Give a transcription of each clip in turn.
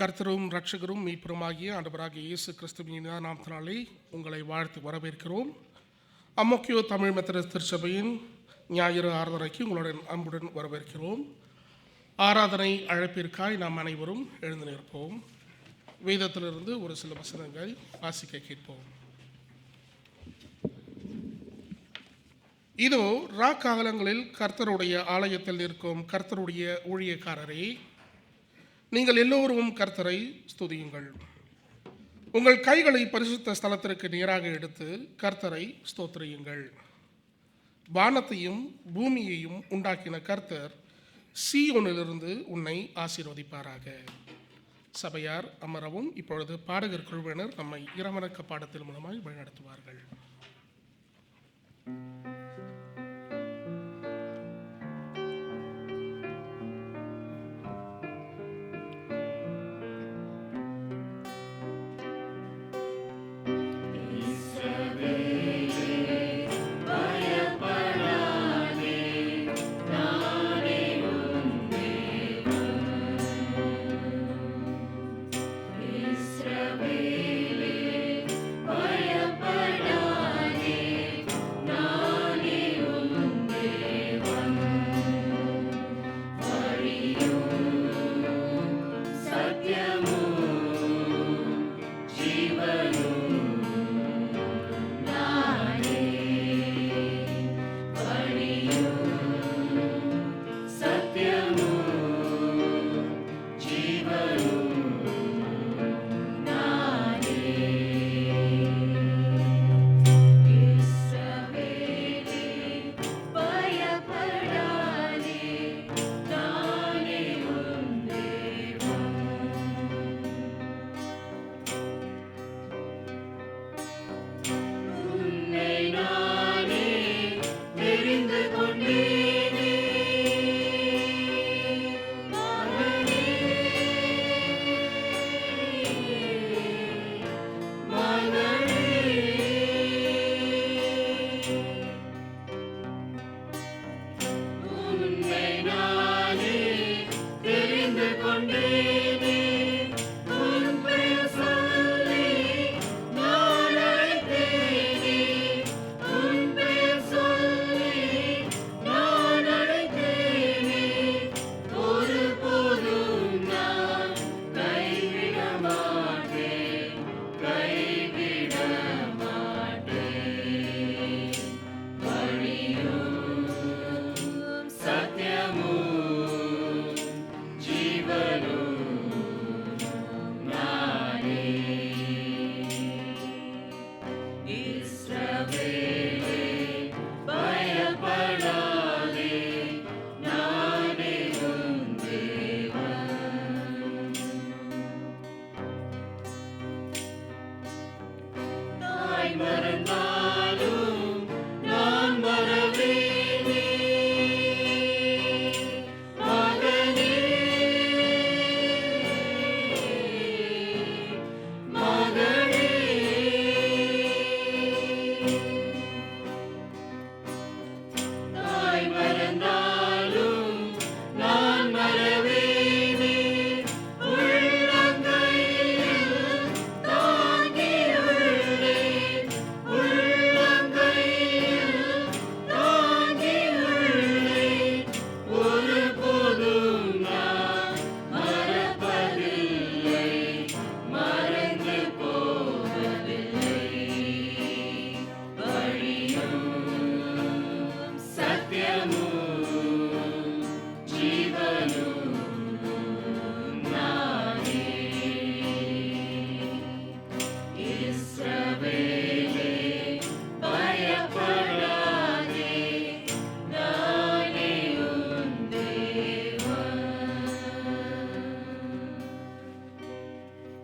கர்த்தரும் இரட்சகரும் மீட்பருமாகிய ஆண்டவராகிய இயேசு கிறிஸ்துவின் நாமத்தினாலே உங்களை வாழ்த்து வரவேற்கிறோம். அம்மோக்கியோ தமிழ் மெத்தடிஸ்ட் திருச்சபையின் ஞாயிறு ஆராதனைக்கு உங்களுடன் அன்புடன் வரவேற்கிறோம். ஆராதனை அழைப்பிற்காய் நாம் அனைவரும் எழுந்து நிற்போம். வேதத்திலிருந்து ஒரு சில வசனங்கள் வாசிக்க கேட்போம். இதோ ராக்காலங்களில் கர்த்தருடைய ஆலயத்தில் நிற்கும் கர்த்தருடைய ஊழியக்காரரே, நீங்கள் எல்லோரும் கர்த்தரை ஸ்துதியுங்கள். உங்கள் கைகளை பரிசுத்த ஸ்தலத்திற்கு நேராக எடுத்து கர்த்தரை ஸ்தோத்திரியுங்கள். வானத்தையும் பூமியையும் உண்டாக்கின கர்த்தர் சீயோனிலிருந்து உன்னை ஆசீர்வதிப்பாராக. சபையார் அமரவும். இப்பொழுது பாடகர் குழுவினர் நம்மை இரவணக்க பாடத்தின் மூலமாய் வழிநடத்துவார்கள்.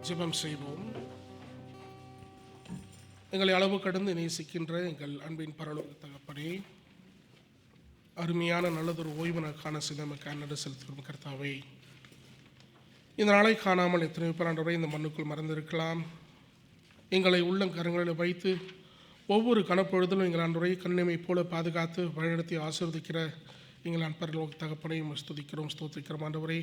ஜெபம் செய்வோம். எங்களை அளவு கடந்து நேசிக்கின்ற எங்கள் அன்பின் பரலோக தகப்பனே, அருமையான நல்லதொரு ஓய்வு நாட்கான சிதமக்கு நடு செலுத்தும் கர்த்தாவே, இந்த நாளை காணாமல் எத்தனை பேர் வரை இந்த மண்ணுக்குள் மறந்திருக்கலாம். எங்களை உள்ளங்கரங்களில் வைத்து ஒவ்வொரு கணப்பொழுதிலும் எங்கள் ஆண்டவரை கண்ணிமை போல பாதுகாத்து வழிநடத்தி ஆசீர்வதிக்கிற எங்கள் அன்பரலோக தகப்பனை ஸ்துதிக்கிறோம், ஸ்தோத்திரிக்கிறோம். ஆண்டவரே,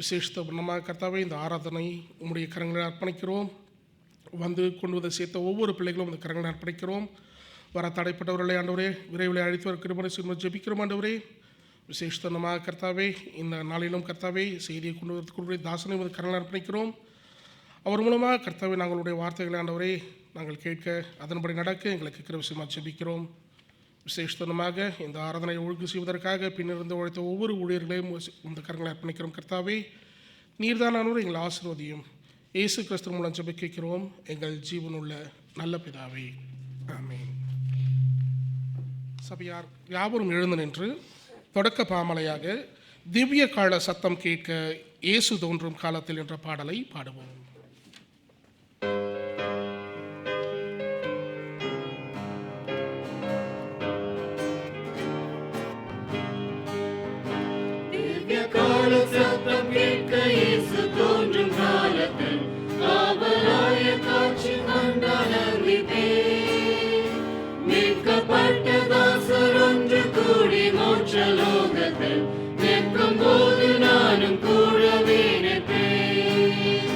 விசேஷத்த வண்ணமாக கர்த்தாவே இந்த ஆராதனை உம்முடைய கரங்களை அர்ப்பணிக்கிறோம். வந்து கொண்டு வந்து சேர்த்த ஒவ்வொரு பிள்ளைகளும் இந்த கரங்களை அர்ப்பணிக்கிறோம். வர தடைப்பட்டவர்களை ஆண்டவரே விரைவில் அழைத்து வர கிருபை செய்து ஜெபிக்கிறோம். ஆண்டவரே விசேஷத்தனமாக கர்த்தாவே இந்த நாளிலும் கர்த்தாவே செய்தியை கொண்டு வரக்கூடிய தாசனை வந்து கரங்களை அர்ப்பணிக்கிறோம். அவர் மூலமாக கர்த்தாவே நாங்களுடைய வார்த்தைகளை ஆண்டவரே நாங்கள் கேட்க அதன்படி நடக்க எங்களுக்கு கிருபை செய்து ஜெபிக்கிறோம். விசேஷத்தனமாக இந்த ஆராதனை ஒழுங்கு செய்வதற்காக பின்னிருந்து உழைத்த ஒவ்வொரு ஊழியர்களையும் இந்த கரங்களை அர்ப்பணிக்கிறோம். கர்த்தாவே நீர்தானோர் எங்கள் ஆசீர்வதியும் இயேசு கிறிஸ்து மூலம் ஜெபிக்கிறோம் எங்கள் ஜீவனுள்ள நல்ல பிதாவே, ஆமென். சபையார் யாவரும் எழுந்து நின்று தொடக்க பாமலையாக திவ்ய கால சத்தம் கேட்க இயேசு தோன்றும் காலத்தில் என்ற பாடலை பாடுவோம். சத்தம் கேட்க இயேசு தோன்றும் காலத்தில் ஆவலாய காட்சி கண்டால் அறிவிப்பேன். மீட்கப்பட்ட தாசர் ஒன்று கூடி மோட்சலோகத்தில் நிற்கும் போது நானும் கூடவே நிற்பேன்.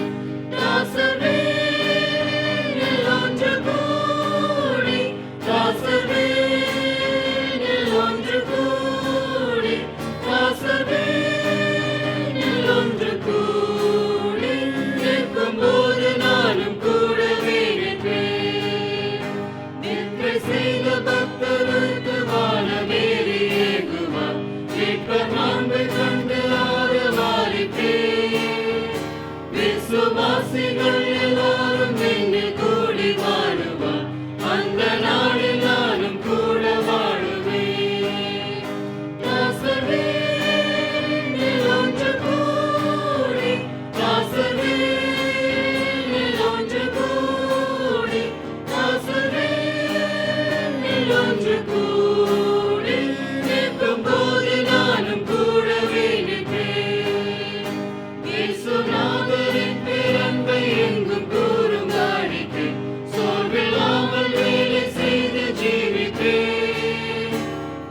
தாசர் வேனில் ஒன்று கூடி, தாசர் வேனில் ஒன்று கூடி, தாசர் ஒன்று கூடி நிற்கும் போது நானும் கூடவே நிற்பேன். நிற்கை செய்த பக்தருக்கு வானமேறி ஏகுவார். மீட்பர் மாண்பை கண்டு ஆரவாரிப்பேன். விசுவாசிகள் எல்லாரும் விண்ணில் கூடி வாழுவார். அந்த நாளில் நானும் கூட வாழுவேன். தாசர் வேனில் ஒன்று கூடி, தாசர் வேனில் ஒன்று கூடி, தாசர் வேனில் ஒன்று கூடி நிற்கும் போது நானும் கூடவே நிற்பேன். இயேசுநாதரின் பேரன்பை எங்கும் கூறும் காணிக்கை சோர்வில்லாமல் வேலை செய்து ஜீவிப்பேன்.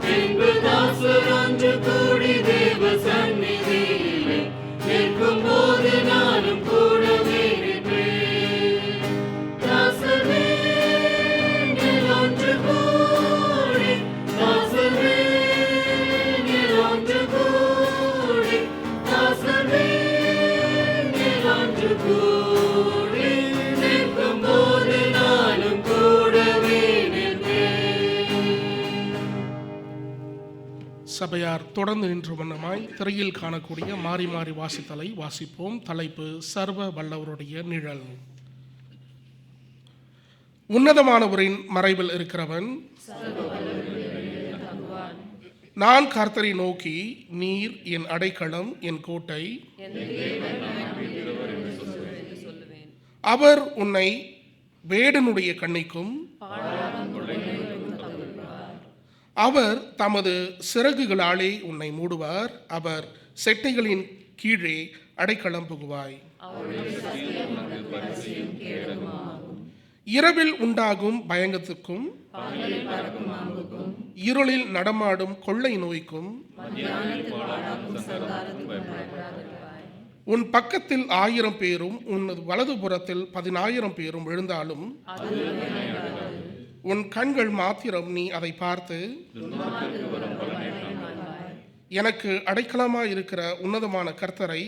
பின்பு தாசர் ஒன்று கூடி தேவ சந்நிதியிலே நிற்கும் போது நானும் கூடவே நிற்பேன். தாசர் வேனில் ஒன்று கூடி, தாசர் வேனில் ஒன்று கூடி, தாசர் வேனில் ஒன்று கூடி நிற்கும் போது நானும் கூடவே நிற்பேன். சபையார் தொடர்ந்து நின்று வண்ணமாய் திரையில் காணக்கூடிய மாறி மாறி வாசித்தலை வாசிப்போம். தலைப்பு சர்வ வல்லவருடைய நிழல். உன்னதமானவரின் மறைவில் இருக்கிறவன் நான் கர்த்தரை நோக்கி, நீர் என் அடைக்கலம், என் கோட்டை, அவர் உன்னை வேடனுடைய கண்ணிக்கும் அவர் தமது சிறகுகளாலே உன்னை மூடுவார். அவர் செட்டைகளின் கீழே அடைக்கலம் புகுவாய். இரவில் உண்டாகும் பயங்கத்துக்கும் இருளில் நடமாடும் கொள்ளை நோய்க்கும் உன் பக்கத்தில் 1000 பேரும் உன் வலது புறத்தில் 10,000 பேரும் விழுந்தாலும் உன் கண்கள் மாத்திரம் நீ அதை பார்த்து எனக்கு அடைக்கலமாய் இருக்கிற உன்னதமான கர்த்தரை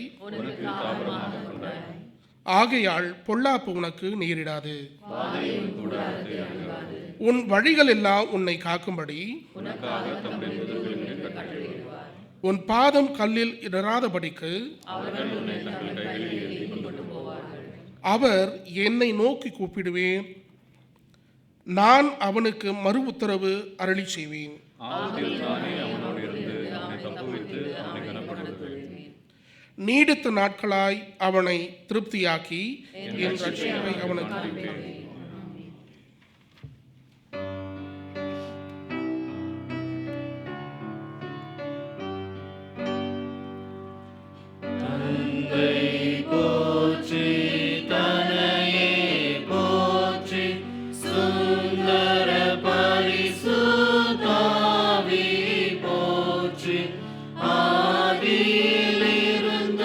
ஆகையால் பொல்லாப்பு உனக்கு நேரிடாது. உன் வழிகள் எல்லாம் உன்னை காக்கும்படி உன் பாதம் கல்லில் இடராதபடிக்கு அவர் என்னை நோக்கி கூப்பிடுவேன், நான் அவனுக்கு மறு உத்தரவு அருளி செய்வேன். நீடித்த நாட்களாய் அவனை திருப்தியாக்கி என் ரட்சிப்பை அவனுக்கு அளிப்பேன். ஆதியிலிருந்த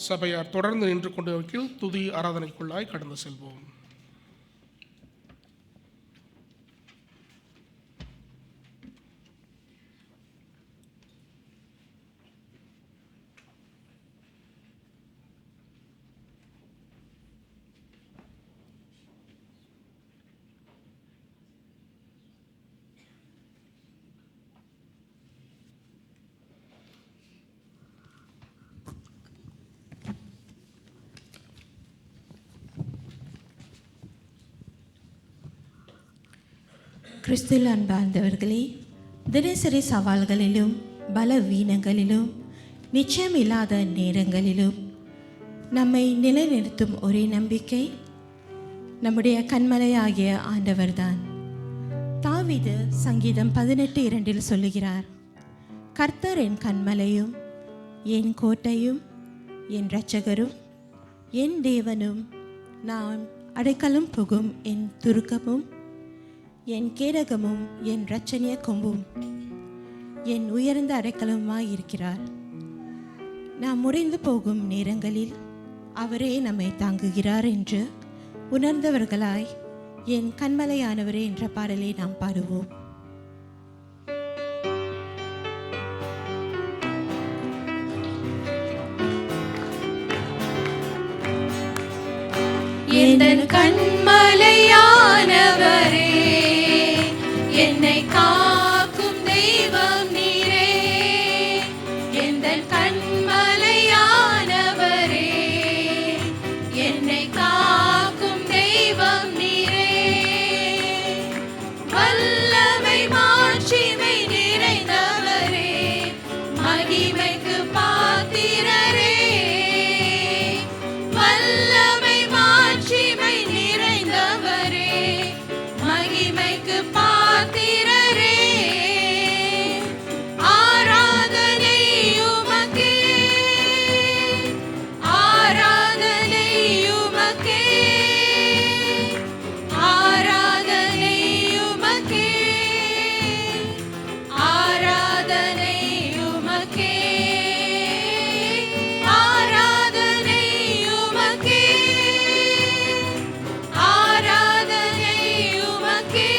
சபையார் தொடர்ந்து நின்று கொண்டிருக்கையில் துதி ஆராதனைக்குள்ளாய் கடந்து செல்வோம். கிறிஸ்துவில் அன்பார்ந்தவர்களே, தினசரி சவால்களிலும் பலவீனங்களிலும் நிச்சயமில்லாத நேரங்களிலும் நம்மை நிலைநிறுத்தும் ஒரே நம்பிக்கை நம்முடைய கண்மலையாகிய ஆண்டவர்தான். தாவீது சங்கீதம் 18:2 சொல்லுகிறார், கர்த்தர் என் கண்மலையும் என் கோட்டையும் என் இரட்சகரும் என் தேவனும், நான் அடைக்கலம் புகும் என் துருக்கமும் என் கேடகமும் என் இரட்சணிய கொம்பும் என் உயர்ந்த அடைக்கலமாயிருக்கிறார். நாம் முறிந்து போகும் நேரங்களில் அவரே நம்மை தாங்குகிறார் என்று உணர்ந்தவர்களாய் என் கண்மலையானவரே என்ற பாடலை நாம் பாடுவோம். என் கண்மலையானவரே, என்னை காக்கும் தெய்வம் நீரே. எந்தன் கண்மலையானவரே, என்னை காக்கும் தெய்வம் நீரே. வல்லமை மாட்சிமை நிறைந்தவரே, மகிமைக்கு பாத்திரரே. வல்லமை மாட்சிமை நிறைந்தவரே, மகிமைக்கு பாத்திரரே. ஆராதனை உமக்கே, ஆராதனை உமக்கே, ஆராதனை உமக்கே, ஆராதனை உமக்கே, ஆராதனை உமக்கே, ஆராதனை உமக்கே.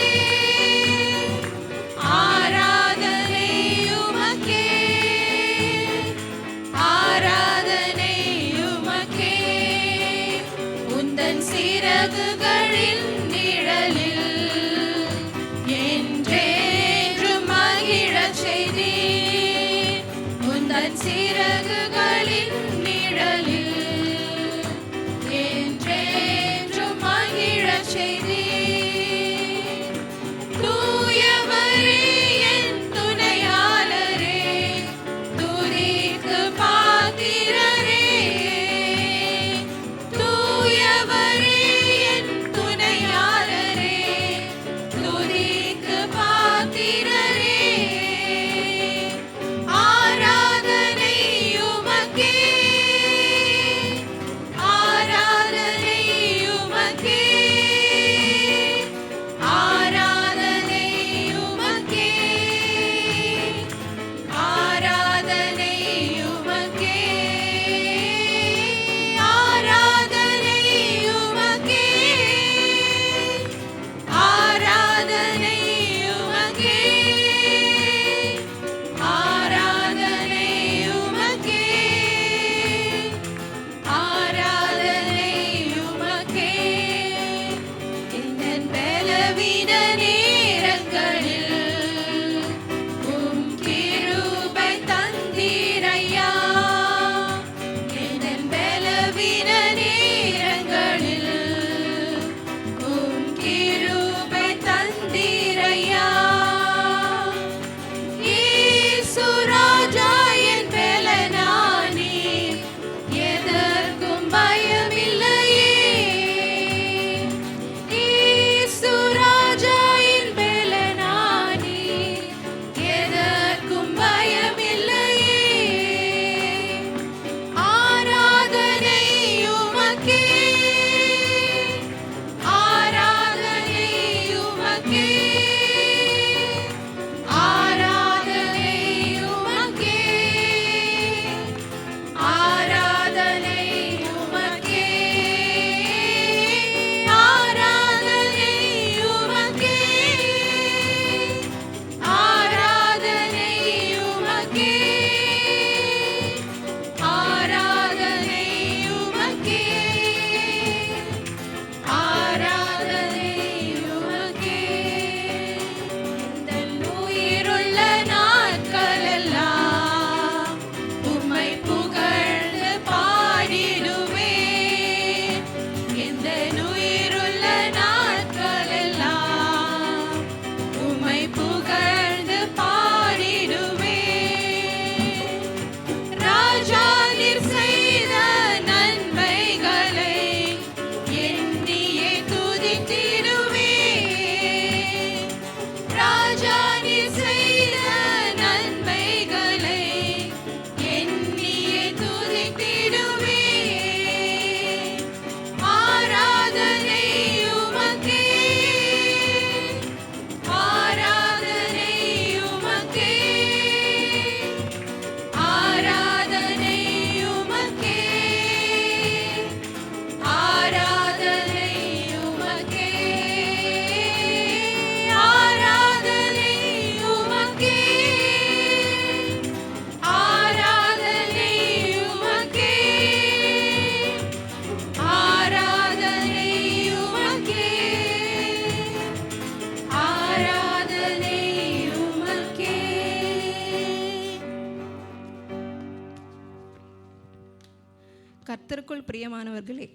கர்த்தருக்குள் பிரியமானவர்களே,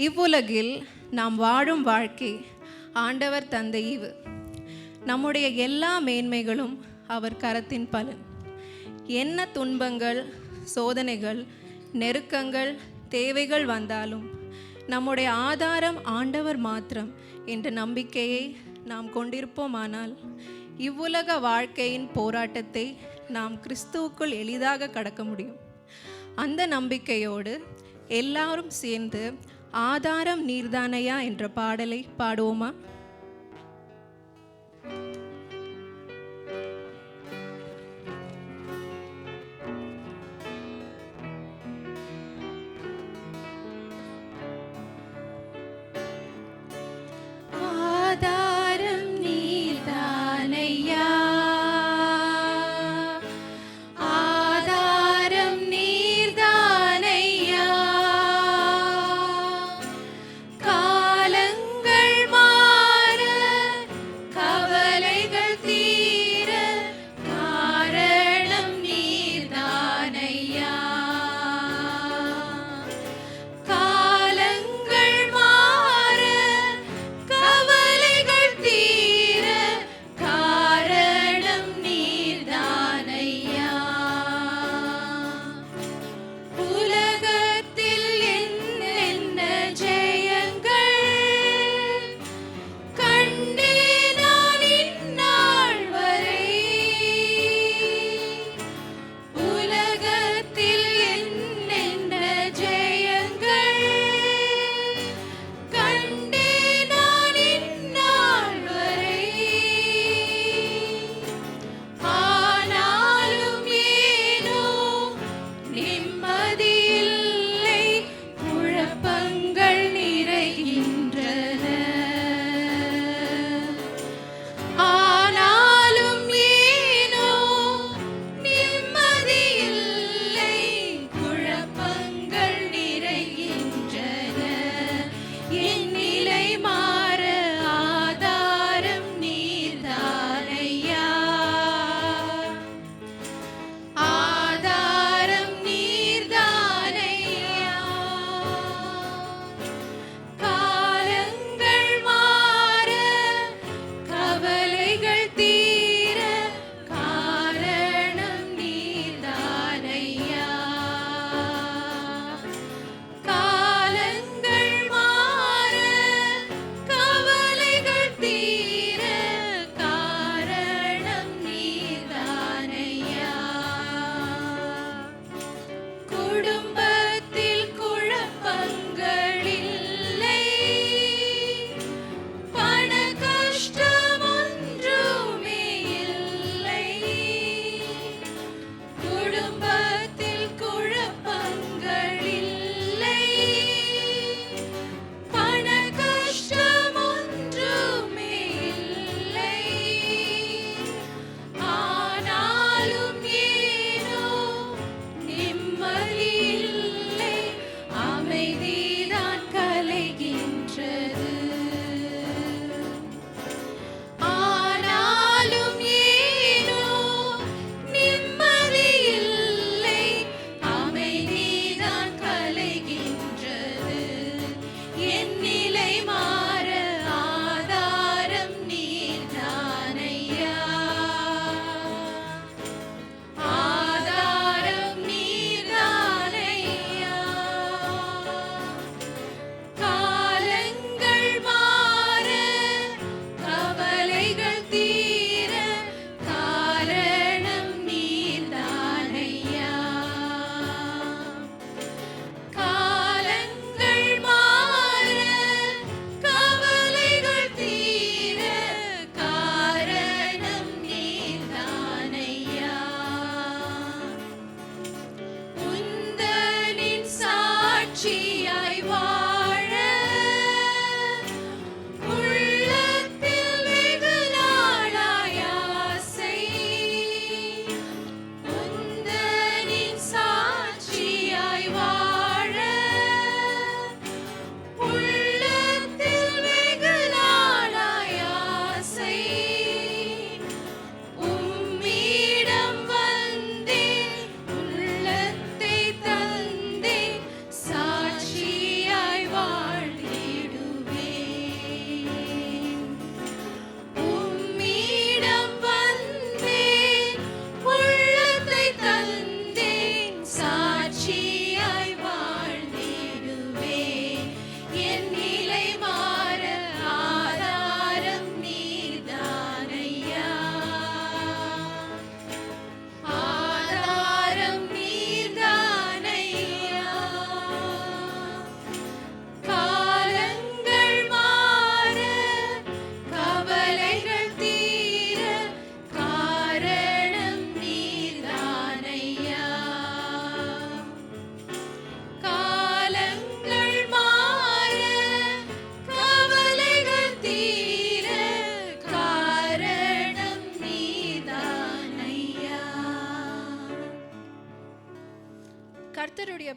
இவ்வுலகில் நாம் வாழும் வாழ்க்கை ஆண்டவர் தந்த ஈவு. நம்முடைய எல்லா மேன்மைகளும் அவர் கரத்தின் பலன். என்ன துன்பங்கள், சோதனைகள், நெருக்கங்கள், தேவைகள் வந்தாலும் நம்முடைய ஆதாரம் ஆண்டவர் மாத்திரம் என்ற நம்பிக்கையை நாம் கொண்டிருப்போமானால் இவ்வுலக வாழ்க்கையின் போராட்டத்தை நாம் கிறிஸ்துவுக்குள் எளிதாக கடக்க முடியும். அந்த நம்பிக்கையோடு எல்லாரும் சேர்ந்து ஆதாரம் நீர்தானையா என்ற பாடலை பாடுவோமா? ஆதாரம் நீர்தானையா, ஆதாரம் நீர்தானையா. காலங்கள் மாற கவலை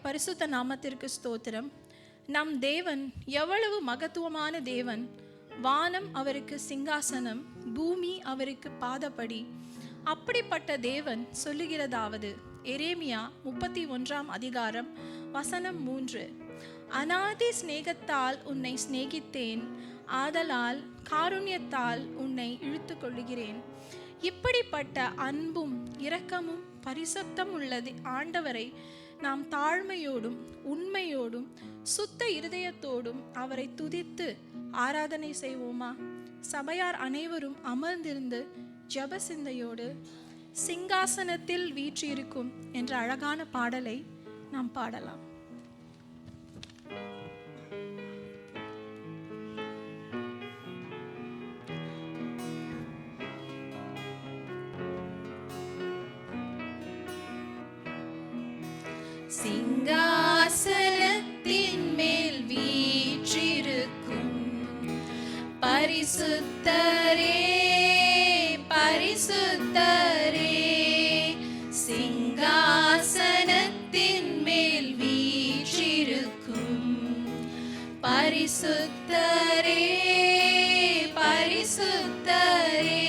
பரிசுத்த நாமத்திற்கு ஸ்தோத்திரம். நம் தேவன் எவ்வளவு மகத்துவமான தேவன்! வானம் அவருக்கு சிங்காசனம், பூமி அவருக்கு பாதப்படி. அப்படிப்பட்ட தேவன் சொல்லுகிறதாவது, எரேமியா 31 அதிகாரம் வசனம் 3, அநாதி சிநேகத்தால் உன்னை சிநேகித்தேன், ஆதலால் காருண்யத்தால் உன்னை இழுத்து கொள்ளுகிறேன். இப்படிப்பட்ட அன்பும் இரக்கமும் பரிசுத்தம் உள்ளது ஆண்டவரை நாம் தாழ்மையோடும் உண்மையோடும் சுத்த இருதயத்தோடும் அவரை துதித்து ஆராதனை செய்வோமா? சபையார் அனைவரும் அமர்ந்திருந்து ஜெப சிந்தையோடு சிங்காசனத்தில் வீற்றிருக்கும் என்ற அழகான பாடலை நாம் பாடலாம். சிங்காசனத்தின் மேல் வீற்றிருக்கும் பரிசுத்தரே, பரிசுத்தரே. சிங்காசனத்தின் மேல் வீற்றிருக்கும் பரிசுத்தரே, பரிசுத்தரே.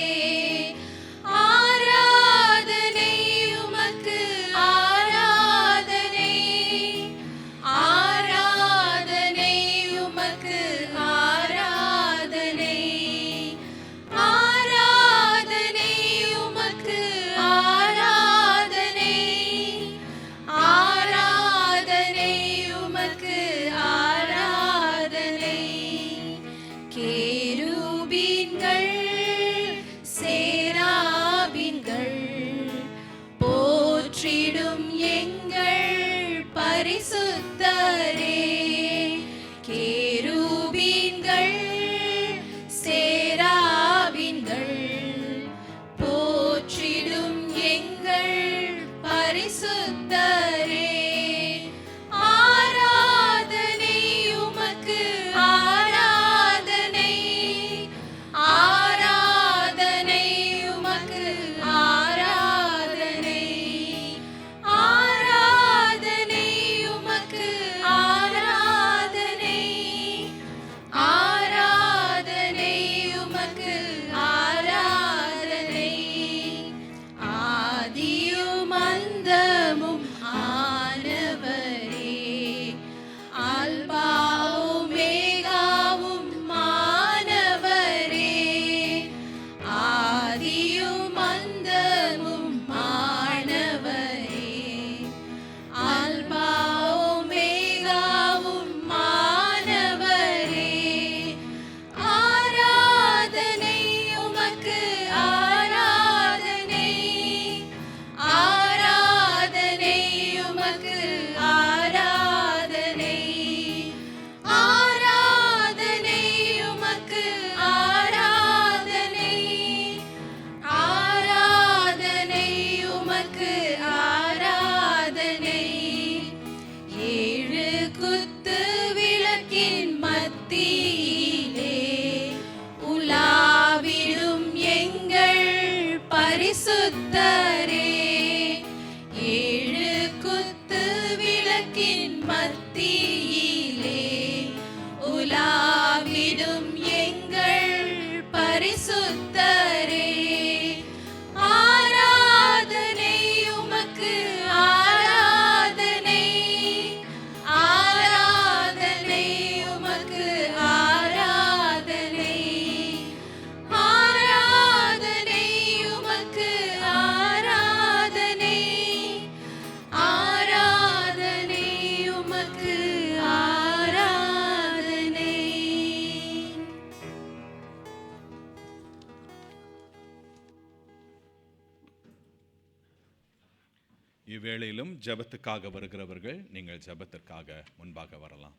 இவ்வேளையிலும் ஜெபத்துக்காக வருகிறவர்கள் நீங்கள் ஜெபத்திற்காக முன்பாக வரலாம்.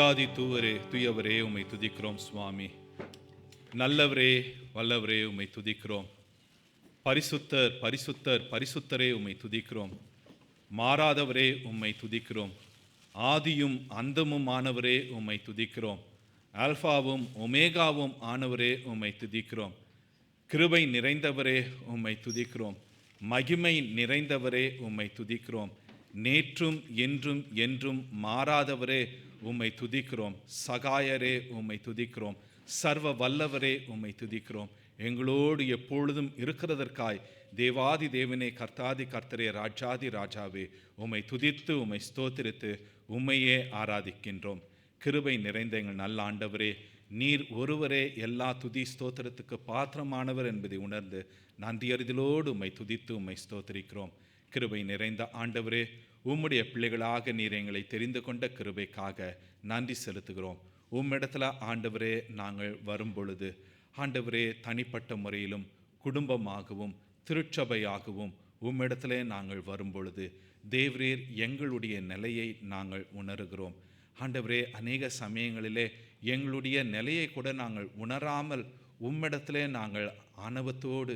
தேவாதி தூயவரே உம்மை துதிக்கிறோம் சுவாமி. நல்லவரே வல்லவரே உம்மை துதிக்கிறோம். பரிசுத்தர் பரிசுத்தர் பரிசுத்தரே உம்மை துதிக்கிறோம். மாறாதவரே உம்மை துதிக்கிறோம். ஆதியும் அந்தமும் ஆனவரே உம்மை துதிக்கிறோம். ஆல்பாவும் ஒமேகாவும் ஆனவரே உம்மை துதிக்கிறோம். கிருபை நிறைந்தவரே உம்மை துதிக்கிறோம். மகிமை நிறைந்தவரே உம்மை துதிக்கிறோம். நேற்றும் என்றும் என்றும் மாறாதவரே உம்மை துதிக்கிறோம். சகாயரே உம்மை துதிக்கிறோம். சர்வ வல்லவரே உம்மை துதிக்கிறோம். எங்களோடு எப்பொழுதும் இருக்கிறதற்காய் தேவாதி தேவனே கர்த்தாதி கர்த்தரே ராஜாதி ராஜாவே உம்மை துதித்து உம்மை ஸ்தோத்திரித்து உம்மையே ஆராதிக்கின்றோம். கிருபை நிறைந்த எங்கள் நல்ல ஆண்டவரே, நீர் ஒருவரே எல்லா துதி ஸ்தோத்திரத்துக்கு பாத்திரமானவர் என்பதை உணர்ந்து நன்றியறிதலோடு உம்மை துதித்து உம்மை ஸ்தோத்திரிக்கிறோம். கிருபை நிறைந்த ஆண்டவரே, உம்முடைய பிள்ளைகளாக நீர் எங்களை தெரிந்து கொண்ட கிருபைக்காக நன்றி செலுத்துகிறோம். உம்மிடத்தில் ஆண்டவரே நாங்கள் வரும் பொழுது ஆண்டவரே தனிப்பட்ட முறையிலும் குடும்பமாகவும் திருச்சபையாகவும் உம்மிடத்திலே நாங்கள் வரும் பொழுது தேவரீர் எங்களுடைய நிலையை நாங்கள் உணர்கிறோம். ஆண்டவரே, அநேக சமயங்களிலே எங்களுடைய நிலையை கூட நாங்கள் உணராமல் உம்மிடத்திலே நாங்கள் ஆணவத்தோடு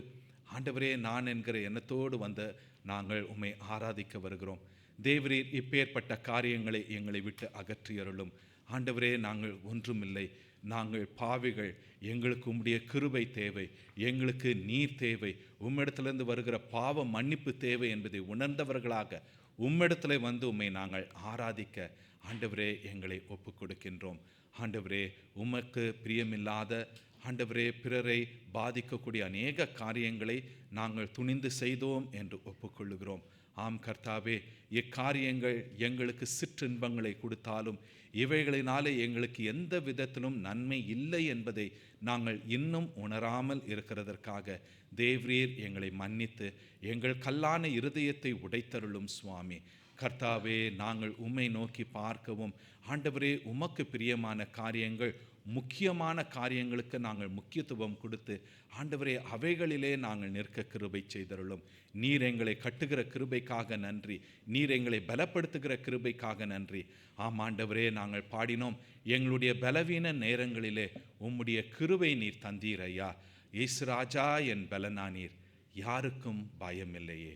ஆண்டவரே நான் என்கிற எண்ணத்தோடு வந்து நாங்கள் உம்மை ஆராதிக்க வருகிறோம். தேவரீர் இப்பேற்பட்ட காரியங்களை எங்களை விட்டு அகற்றியருளும். ஆண்டவரே, நாங்கள் ஒன்றுமில்லை, நாங்கள் பாவிகள், எங்களுக்கு உம்முடைய கிருபை தேவை, எங்களுக்கு நீர் தேவை, உம்மிடத்திலிருந்து வருகிற பாவ மன்னிப்பு தேவை என்பதை உணர்ந்தவர்களாக உம்மிடத்தில் வந்து உம்மை நாங்கள் ஆராதிக்க ஆண்டவரே எங்களை ஒப்பு கொடுக்கின்றோம். ஆண்டவரே, உமக்கு பிரியமில்லாத ஆண்டவரே பிறரை பாதிக்கக்கூடிய அநேக காரியங்களை நாங்கள் துணிந்து செய்தோம் என்று ஒப்புக்கொள்ளுகிறோம். ஆம் கர்த்தாவே, இக்காரியங்கள் எங்களுக்கு சிற்றின்பங்களை கொடுத்தாலும் இவைகளினாலே எங்களுக்கு எந்த விதத்திலும் நன்மை இல்லை என்பதை நாங்கள் இன்னும் உணராமல் இருக்கிறதற்காக தேவரீர் எங்களை மன்னித்து எங்கள் கல்லான இருதயத்தை உடைத்தருளும் சுவாமி. கர்த்தாவே, நாங்கள் உம்மை நோக்கி பார்க்கவும் ஆண்டவரே உமக்கு பிரியமான காரியங்கள், முக்கியமான காரியங்களுக்கு நாங்கள் முக்கியத்துவம் கொடுத்து ஆண்டவரே அவைகளிலே நாங்கள் நிற்க கிருபை செய்தருளும். நீர் எங்களை கட்டுகிற கிருபைக்காக நன்றி. நீர் எங்களை பலப்படுத்துகிற கிருபைக்காக நன்றி. ஆம் ஆண்டவரே, நாங்கள் பாடினோம், எங்களுடைய பலவீன நேரங்களிலே உம்முடைய கிருபை நீர் தந்தீர் ஐயா. இயேசு ராஜா என் பலனானீர், யாருக்கும் பயமில்லையே.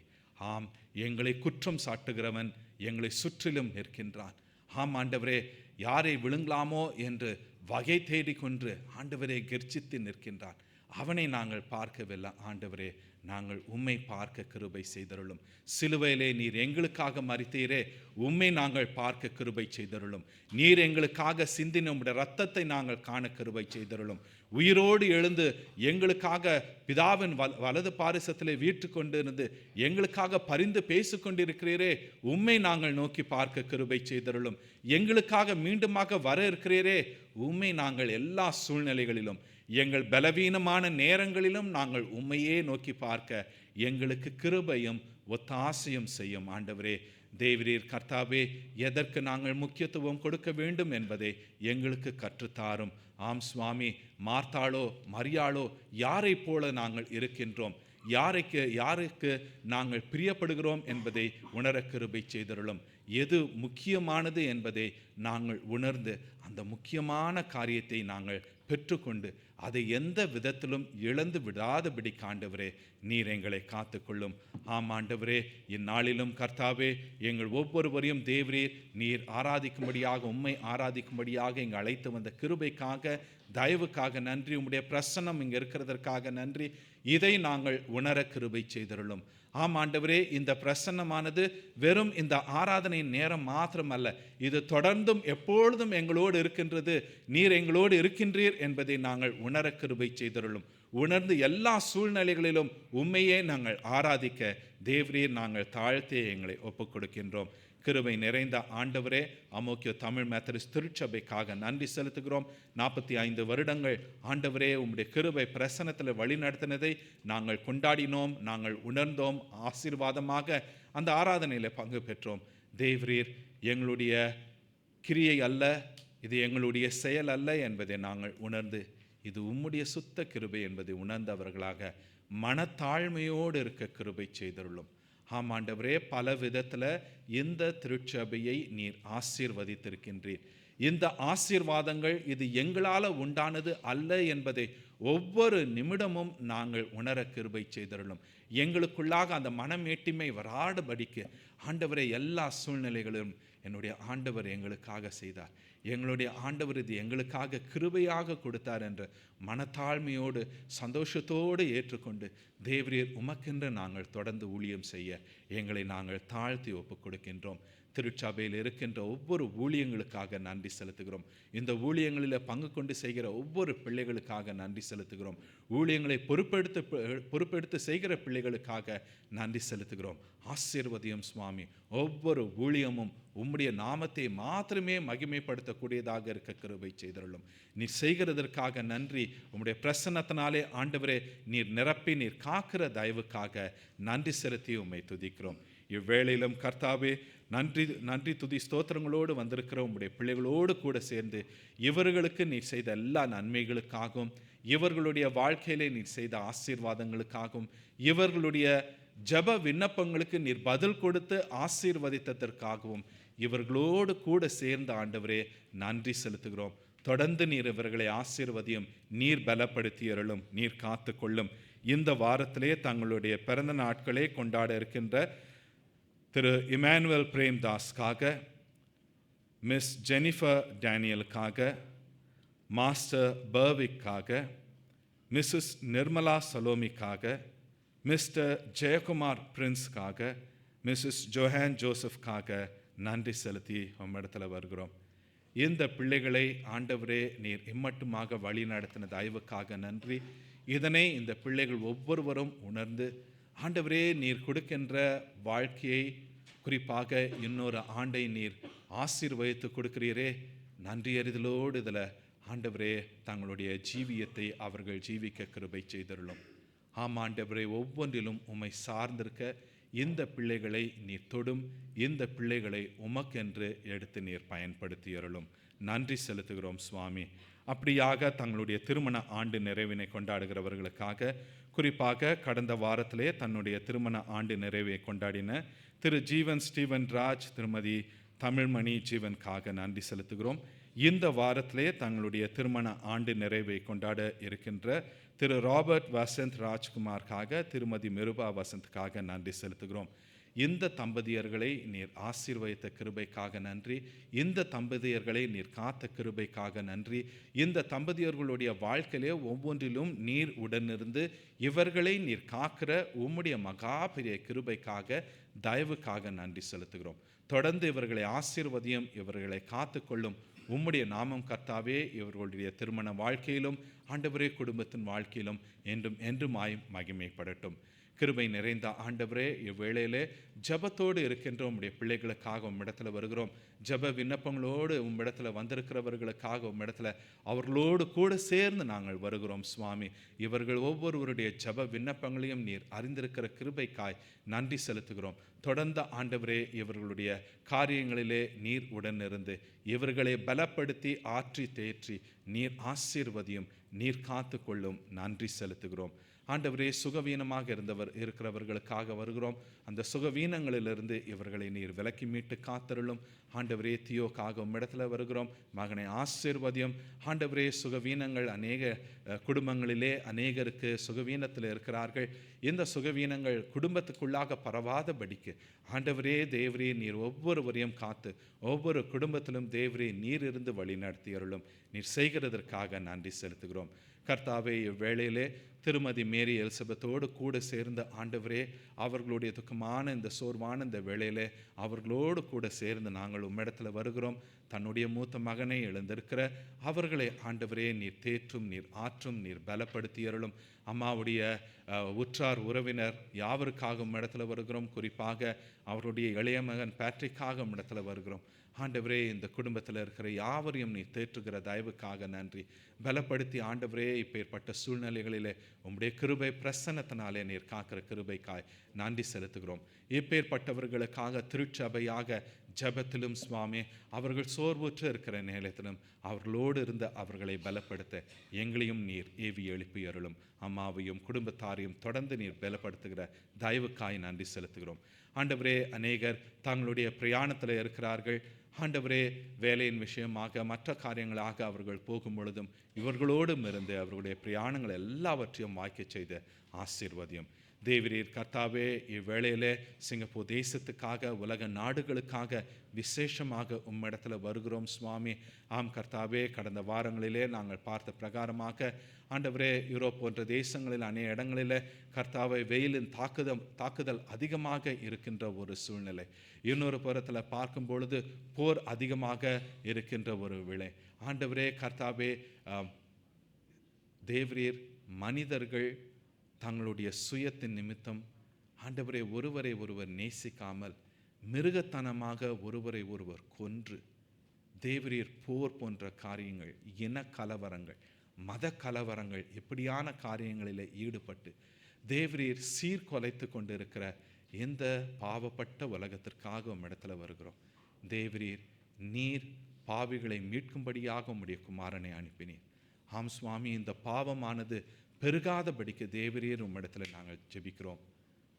ஆம், எங்களை குற்றம் சாட்டுகிறவன் எங்களை சுற்றிலும் நிற்கின்றான். ஆம் ஆண்டவரே, யாரை விழுங்கலாமோ என்று வகை தேடிக்கொண்டு ஆண்டவரே கெர்ச்சித்து நிற்கின்றான். அவனை நாங்கள் பார்க்கவில்லை ஆண்டவரே, நாங்கள் உம்மை பார்க்க கிருபை செய்தருளும். சிலுவையிலே நீர் எங்களுக்காக மரித்தீரே, உம்மை நாங்கள் பார்க்க கிருபை செய்தருளும். நீர் எங்களுக்காக சிந்தின உம்முடைய இரத்தத்தை நாங்கள் காண கிருபை செய்தருளும். உயிரோடு எழுந்து எங்களுக்காக பிதாவின் வலது பாரிசத்திலே வீட்டு கொண்டிருந்து எங்களுக்காக பரிந்து பேசிக்கொண்டிருக்கிறீரே, உம்மை நாங்கள் நோக்கி பார்க்க கிருபை செய்தருளும். எங்களுக்காக மீண்டுமாக வர இருக்கிறீரே, உம்மை நாங்கள் எல்லா சூழ்நிலைகளிலும் எங்கள் பலவீனமான நேரங்களிலும் நாங்கள் உம்மையே நோக்கி பார்க்க எங்களுக்கு கிருபையும் ஒத்தாசையும் செய்யும். ஆண்டவரே, தேவரீர் கர்த்தாவே, எதற்கு நாங்கள் முக்கியத்துவம் கொடுக்க வேண்டும் என்பதை எங்களுக்கு கற்றுத்தாரும். ஆம் சுவாமி, மார்த்தாளோ மரியாளோ யாரை போல நாங்கள் இருக்கின்றோம், யாருக்கு நாங்கள் பிரியப்படுகிறோம் என்பதை உணர கிருபை செய்தருளும். எது முக்கியமானது என்பதை நாங்கள் உணர்ந்து அந்த முக்கியமான காரியத்தை நாங்கள் பெற்றுக்கொண்டு அதை எந்த விதத்திலும் இழந்து விடாதபடி ஆண்டவரே நீர் எங்களை காத்துக்கொள்ளும். ஆம் ஆண்டவரே, இந்நாளிலும் கர்த்தாவே எங்கள் ஒவ்வொருவரையும் தேவரீர் நீர் ஆராதிக்கும்படியாக, உம்மை ஆராதிக்கும்படியாக இங்கு அழைத்து வந்த கிருபைக்காக, தயவுக்காக நன்றி. உம்முடைய பிரசன்னம் இங்கே இருக்கிறதற்காக நன்றி. இதை நாங்கள் உணர கிருபை செய்தருளும். ஆம் ஆண்டவரே, இந்த பிரசன்னமானது வெறும் இந்த ஆராதனையின் நேரம் மாத்திரமல்ல, இது தொடர்ந்தும் எப்பொழுதும் எங்களோடு இருக்கின்றது. நீர் எங்களோடு இருக்கின்றீர் என்பதை நாங்கள் உணர கிருபை செய்தருளும். உணர்ந்து எல்லா சூழ்நிலைகளிலும் உண்மையே நாங்கள் ஆராதிக்க தேவரீர் நாங்கள் தாழ்த்தே எங்களை ஒப்புக் கொடுக்கின்றோம். கிருபை நிறைந்த ஆண்டவரே, அமோக்கிய தமிழ் மெத்தடிஸ்ட் திருச்சபைக்காக நன்றி செலுத்துகிறோம். 45 வருடங்கள் ஆண்டவரே உம்முடைய கிருபை பிரசன்னத்தில் வழி நடத்தினதை நாங்கள் கொண்டாடினோம், நாங்கள் உணர்ந்தோம். ஆசீர்வாதமாக அந்த ஆராதனையில் பங்கு பெற்றோம். தேவரீர் எங்களுடைய கிரியை அல்ல, இது எங்களுடைய செயல் அல்ல என்பதை நாங்கள் உணர்ந்து இது உம்முடைய சுத்த கிருபை என்பதை உணர்ந்தவர்களாக மனத்தாழ்மையோடு இருக்க கிருபை செய்தருளும். ஆம் ஆண்டவரே, பல விதத்தில் இந்த திருச்சபையை நீர் ஆசீர்வதித்திருக்கின்றீர். இந்த ஆசீர்வாதங்கள் இது எங்களால் உண்டானது அல்ல என்பதை ஒவ்வொரு நிமிடமும் நாங்கள் உணர கிருபை செய்தருளும். எங்களுக்குள்ளாக அந்த மனமேட்டிமை வராதபடிக்கு ஆண்டவரை எல்லா சூழ்நிலைகளிலும் என்னுடைய ஆண்டவர் எங்களுக்காக செய்தார், எங்களுடைய ஆண்டவர் இது எங்களுக்காக கிருபையாக கொடுத்தார் என்ற மனத்தாழ்மையோடு சந்தோஷத்தோடு ஏற்றுக்கொண்டு தேவரீர் உமக்கென்று நாங்கள் தொடர்ந்து ஊழியம் செய்ய எங்களை நாங்கள் தாழ்த்தி ஒப்புக் கொடுக்கின்றோம். திருச்சபையில் இருக்கின்ற ஒவ்வொரு ஊழியங்களுக்காக நன்றி செலுத்துகிறோம். இந்த ஊழியங்களில் பங்கு கொண்டு செய்கிற ஒவ்வொரு பிள்ளைகளுக்காக நன்றி செலுத்துகிறோம். ஊழியங்களை பொறுப்பெடுத்து செய்கிற பிள்ளைகளுக்காக நன்றி செலுத்துகிறோம். ஆசீர்வதியும் சுவாமி. ஒவ்வொரு ஊழியமும் உம்முடைய நாமத்தை மாத்திரமே மகிமைப்படுத்தக்கூடியதாக இருக்க கிருபை செய்தருளும். நீர் செய்கிறதற்காக நன்றி. உம்முடைய பிரசன்னத்தினாலே ஆண்டவரே நீர் நிரப்பி நீர் காக்கிற தயவுக்காக நன்றி செலுத்தி உம்மை துதிக்கிறோம். இவ்வேளையிலும் கர்த்தாவே நன்றி துதி ஸ்தோத்திரங்களோடு வந்திருக்கிற உம்முடைய பிள்ளைகளோடு கூட சேர்ந்து இவர்களுக்கு நீர் செய்த எல்லா நன்மைகளுக்காகவும், இவர்களுடைய வாழ்க்கையிலே நீர் செய்த ஆசீர்வாதங்களுக்காகவும், இவர்களுடைய ஜப விண்ணப்பங்களுக்கு நீர் பதில் கொடுத்து ஆசீர்வதித்ததற்காகவும் இவர்களோடு கூட சேர்ந்த ஆண்டவரே நன்றி செலுத்துகிறோம். தொடர்ந்து நீர் இவர்களை ஆசீர்வதியும், நீர் பலப்படுத்தி அருளும், நீர் காத்து கொள்ளும். இந்த வாரத்திலே தங்களுடைய பிறந்த நாட்களே கொண்டாட இருக்கின்ற திரு இமானுவேல் பிரேம்தாஸ்காக, மிஸ் ஜெனிஃபர் டேனியலுக்காக, மாஸ்டர் பர்விக்காக, மிஸ்ஸஸ் நிர்மலா சலோமிக்காக, மிஸ்டர் ஜெயக்குமார் பிரின்ஸ்காக, மிஸ்ஸஸ் ஜோஹான் ஜோசப்காக நன்றி செலுத்தி உம்மிடத்தில் வருகிறோம். இந்த பிள்ளைகளை ஆண்டவரே நீர் இம்மட்டுமாக வழி நடத்தின தயவுக்காக நன்றி. இதனை இந்த பிள்ளைகள் ஒவ்வொருவரும் உணர்ந்து ஆண்டவரே நீர் கொடுக்கின்ற வாழ்க்கையை, குறிப்பாக இன்னொரு ஆண்டை நீர் ஆசீர்வதித்து கொடுக்கிறீரே, நன்றி அறிதலோடு இதில் ஆண்டவரே தங்களுடைய ஜீவியத்தை அவர்கள் ஜீவிக்க கிருபை செய்தருளும். ஆமாண்டவரே ஒவ்வொன்றிலும் உம்மை சார்ந்திருக்க இந்த பிள்ளைகளை நீர் தொடும், இந்த பிள்ளைகளை உமக்கென்று எடுத்து நீர் பயன்படுத்தி அருளும். நன்றி செலுத்துகிறோம் சுவாமி. அப்படியாக தங்களுடைய திருமண ஆண்டு நிறைவினை கொண்டாடுகிறவர்களுக்காக, குறிப்பாக கடந்த வாரத்திலே தன்னுடைய திருமண ஆண்டு நிறைவை கொண்டாடின திரு ஜீவன் ஸ்டீவன் ராஜ், திருமதி தமிழ்மணி ஜீவனுக்காக நன்றி செலுத்துகிறோம். இந்த வாரத்திலே தங்களுடைய திருமண ஆண்டு நிறைவை கொண்டாட இருக்கின்ற திரு ராபர்ட் வசந்த் ராஜ்குமார்க்காக, திருமதி மிருபா வசந்த்காக நன்றி செலுத்துகிறோம். இந்த தம்பதியர்களை நீர் ஆசீர்வதித்த கிருபைக்காக நன்றி. இந்த தம்பதியர்களை நீர் காத்த கிருபைக்காக நன்றி. இந்த தம்பதியர்களுடைய வாழ்க்கையிலே ஒவ்வொன்றிலும் நீர் உடனிருந்து இவர்களை நீர் காக்கிற உம்முடைய மகா பெரிய கிருபைக்காக தயவுக்காக நன்றி செலுத்துகிறோம். தொடர்ந்து இவர்களை ஆசீர்வதியும், இவர்களை காத்து கொள்ளும். உம்முடைய நாமம் கர்த்தாவே இவர்களுடைய திருமண வாழ்க்கையிலும் ஆண்டவரே குடும்பத்தின் வாழ்க்கையிலும் என்றுமாய் மகிமைப்படட்டும். கிருபை நிறைந்த ஆண்டவரே, இவ்வேளையிலே ஜபத்தோடு இருக்கின்ற உம்முடைய பிள்ளைகளுக்காக உம்மிடத்தில் வருகிறோம். ஜப விண்ணப்பங்களோடு உம்மிடத்தில் வந்திருக்கிறவர்களுக்காக உம்மிடத்தில் அவர்களோடு கூட சேர்ந்து நாங்கள் வருகிறோம் சுவாமி. இவர்கள் ஒவ்வொருவருடைய ஜப விண்ணப்பங்களையும் நீர் அறிந்திருக்கிற கிருபைக்காய் நன்றி செலுத்துகிறோம். தொடர்ந்த ஆண்டவரே இவர்களுடைய காரியங்களிலே நீர் உடனிருந்து இவர்களை பலப்படுத்தி ஆற்றி தேற்றி நீர் ஆசீர்வதியும், நீர் காத்து கொள்ளும். நன்றி செலுத்துகிறோம். ஆண்டவரே சுகவீனமாக இருக்கிறவர்களுக்காக வருகிறோம். அந்த சுகவீனங்களிலிருந்து இவர்களை நீர் விலக்கி மீட்டு காத்தருளும். ஆண்டவரே தியோக்காக உம்மிடத்தில் வருகிறோம். மகனை ஆசீர்வதியும். ஆண்டவரே சுகவீனங்கள் அநேக குடும்பங்களிலே அநேகருக்கு சுகவீனத்தில் இருக்கிறார்கள். இந்த சுகவீனங்கள் குடும்பத்துக்குள்ளாக பரவாதபடிக்கு ஆண்டவரே தேவரே நீர் ஒவ்வொருவரையும் காத்து ஒவ்வொரு குடும்பத்திலும் தேவரே நீர் இருந்து வழி நடத்தியருளும். நீர் செய்கிறதற்காக நன்றி செலுத்துகிறோம். கர்த்தாவே இவ்வேளையிலே திருமதி மேரி எலிசபெத்தோடு கூட சேர்ந்த ஆண்டவரே அவர்களுடைய துக்கமான இந்த சோர்வான இந்த வேளையிலே அவர்களோடு கூட சேர்ந்து நாங்கள் உம்மிடத்தில் வருகிறோம். தன்னுடைய மூத்த மகனை இழந்திருக்கிற அவர்களை ஆண்டவரே நீர் தேற்றும், நீர் ஆற்றும், நீர் பலப்படுத்தியருளும். அம்மாவுடைய உற்றார் உறவினர் யாவருக்காக உம்மிடத்தில் வருகிறோம். குறிப்பாக அவருடைய இளைய மகன் பேட்ரிக்காக உம்மிடத்தில் வருகிறோம். ஆண்டவரே இந்த குடும்பத்தில் இருக்கிற யாவரையும் நீ தேற்றுகிற தயவுக்காக நன்றி. பலப்படுத்தி ஆண்டவரே இப்பேற்பட்ட சூழ்நிலைகளிலே உம்முடைய கிருபை பிரசன்னத்தினாலே நீர் காக்கிற கிருபைக்காய் நன்றி செலுத்துகிறோம். இப்பேற்பட்டவர்களுக்காக திருச்சபையாக ஜபத்திலும் சுவாமி அவர்கள் சோர்வுற்று இருக்கிற நேரத்திலும் அவர்களோடு இருந்த அவர்களை பலப்படுத்த எங்களையும் நீர் ஏவி எழுப்பி அருளும். அம்மாவையும் குடும்பத்தாரையும் தொடர்ந்து நீர் பலப்படுத்துகிற தயவுக்காய் நன்றி செலுத்துகிறோம். ஆண்டவரே அநேகர் தங்களுடைய பிரயாணத்தில் இருக்கிறார்கள். ஆண்டவரே, வேலையின் விஷயமாக மற்ற காரியங்களாக அவர்கள் போகும் பொழுதும் இவர்களோடும் இருந்து அவர்களுடைய பிரயாணங்கள் எல்லாவற்றையும் வாய்க்க செய்து ஆசீர்வதியும். தேவரீர் கர்த்தாவே, இவ்வேளையிலே சிங்கப்பூர் தேசத்துக்காக உலக நாடுகளுக்காக விசேஷமாக உம்மிடத்தில் வருகிறோம் சுவாமி. ஆம் கர்த்தாவே, கடந்த வாரங்களிலே நாங்கள் பார்த்த பிரகாரமாக ஆண்டவரே, யூரோப் போன்ற தேசங்களில் அநேக இடங்களில் கர்த்தாவை வெயிலின் தாக்குதல் அதிகமாக இருக்கின்ற ஒரு சூழ்நிலை. இன்னொரு புறத்தில் பார்க்கும் பொழுது போர் அதிகமாக இருக்கின்ற ஒரு வேளை. ஆண்டவரே கர்த்தாவே, தேவரீர் மனிதர்கள் தங்களுடைய சுயத்தின் நிமித்தம் ஆண்டவரை ஒருவரை ஒருவர் நேசிக்காமல் மிருகத்தனமாக ஒருவரை ஒருவர் கொன்று, தேவரீர் போர் போன்ற காரியங்கள், இன கலவரங்கள், மத கலவரங்கள், இப்படியான காரியங்களில் ஈடுபட்டு தேவரீர் சீர்குலைத்து கொண்டிருக்கிற இந்த பாவப்பட்ட உலகத்திற்காக உம்மிடத்தில் வருகிறோம். தேவரீர் நீர் பாவிகளை மீட்கும்படியாக உம்முடைய குமாரனை அனுப்பினீர். ஆம் சுவாமி, இந்த பாவமானது பெருகாதபடிக்கு தேவரீர் உம்மிடத்தில் நாங்கள் ஜெபிக்கிறோம்.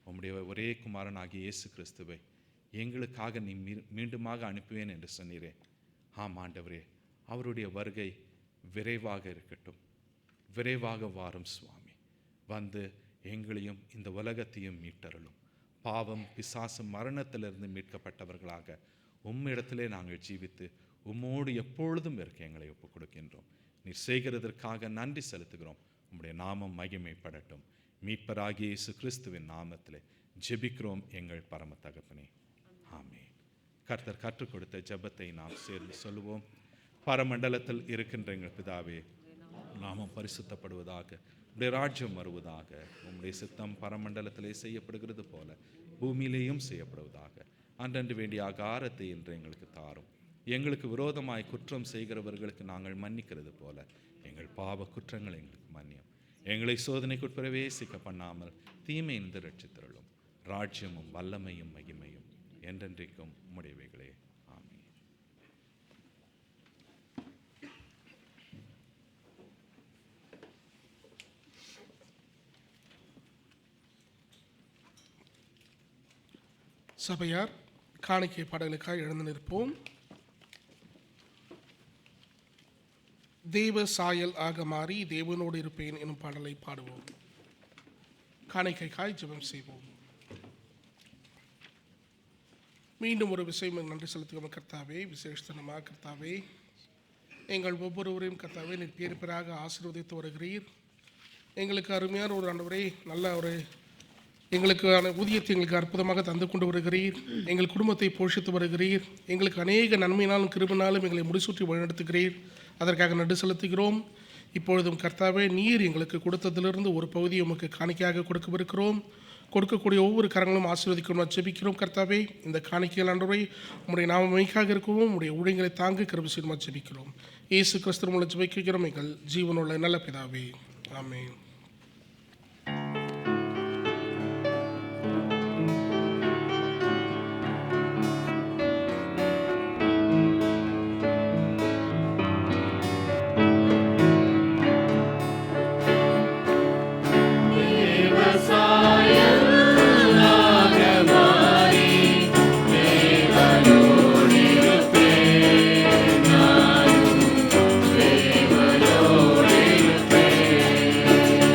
உம்முடைய ஒரே குமாரனாகிய இயேசு கிறிஸ்துவை எங்களுக்காக நீ மீண்டுமாக அனுப்புவேன் என்று சொன்னீரே. ஆம் ஆண்டவரே, அவருடைய வருகை விரைவாக இருக்கட்டும். விரைவாக வாரும் சுவாமி. வந்து எங்களையும் இந்த உலகத்தையும் மீட்டருளும். பாவம், பிசாசு, மரணத்திலிருந்து மீட்கப்பட்டவர்களாக உம்மிடத்திலே நாங்கள் ஜீவித்து உம்மோடு எப்பொழுதும் இருக்க எங்களை ஒப்புக் கொடுக்கின்றோம். நீர் செய்கிறதற்காக நன்றி செலுத்துகிறோம். உம்முடைய நாமம் மகிமைப்படட்டும். மீட்பராகிய இயேசு கிறிஸ்துவின் நாமத்திலே ஜெபிக்கிறோம் எங்கள் பரம தகப்பனே, ஆமென். கர்த்தர் கற்றுக் கொடுத்த ஜெபத்தை நாம் சேர்ந்து சொல்லுவோம். பரமண்டலத்தில் இருக்கின்ற எங்கள் பிதாவே, நாமம் பரிசுத்தப்படுவதாக, உம்முடைய ராஜ்யம் வருவதாக, உம்முடைய சித்தம் பரமண்டலத்திலே செய்யப்படுகிறது போல பூமியிலேயும் செய்யப்படுவதாக. அன்றன்று வேண்டிய ஆகாரத்தை இன்று எங்களுக்கு தாரும். எங்களுக்கு விரோதமாய் குற்றம் செய்கிறவர்களுக்கு நாங்கள் மன்னிக்கிறது போல எங்கள் பாவ குற்றங்களை எங்களுக்கு மன்னியும். எங்களை சோதனைக்கு பிரவேசிக்க பண்ணாமல் தீமையிலிருந்து ரட்சித்தருளும். ராஜ்யமும் வல்லமையும் மகிமையும் என்றென்றைக்கும் உம்முடையவைகளே, ஆமென். சபையார் காணிக்கை பாடலுக்காக எழுந்து நிற்போம். தேவ சாயல் ஆக மாறி தேவனோடு இருப்பேன் எனும் பாடலை பாடுவோம். காணிக்கைக்காய் ஜெபம் செய்வோம். மீண்டும் ஒரு விஷயம் நன்றி செலுத்துகிறோம் கர்த்தாவே. விசேஷமாக கர்த்தாவே, எங்கள் ஒவ்வொருவரையும் கர்த்தாவே நீர் பேர் பேராக ஆசீர்வதித்து வருகிறீர். எங்களுக்கு அருமையான ஒரு ஆண்டவரே, நல்ல ஒரு எங்களுக்கான ஊதியத்தை எங்களுக்கு அற்புதமாக தந்து கொண்டு வருகிறீர். எங்கள் குடும்பத்தை போஷித்து வருகிறீர். எங்களுக்கு அநேக நன்மையினாலும் கிருபையினாலும் எங்களை முடிசூற்றி வழிநடத்துகிறீர். அதற்காக நன்றி செலுத்துகிறோம். இப்பொழுதும் கர்த்தாவே, நீர் எங்களுக்கு கொடுத்ததிலிருந்து ஒரு பகுதியை உமக்கு காணிக்கையாக கொடுக்கவிருக்கிறோம். கொடுக்கக்கூடிய ஒவ்வொரு கரங்களும் ஆசீர்வதிக்கணும் ஜெபிக்கிறோம் கர்த்தாவே. இந்த காணிக்கைகள் ஆண்டவரே உம்முடைய நாம மைக்காக இருக்கவும் உம்முடைய ஊழியங்களை தாங்க கிருபை செய்யுமா ஜெபிக்கிறோம். இயேசு கிறிஸ்து மூலம் ஜெபிக்கிறோம் எங்கள் ஜீவனுள்ள நல்ல பிதாவே, ஆமென். தேவனோடு இருப்பேன்.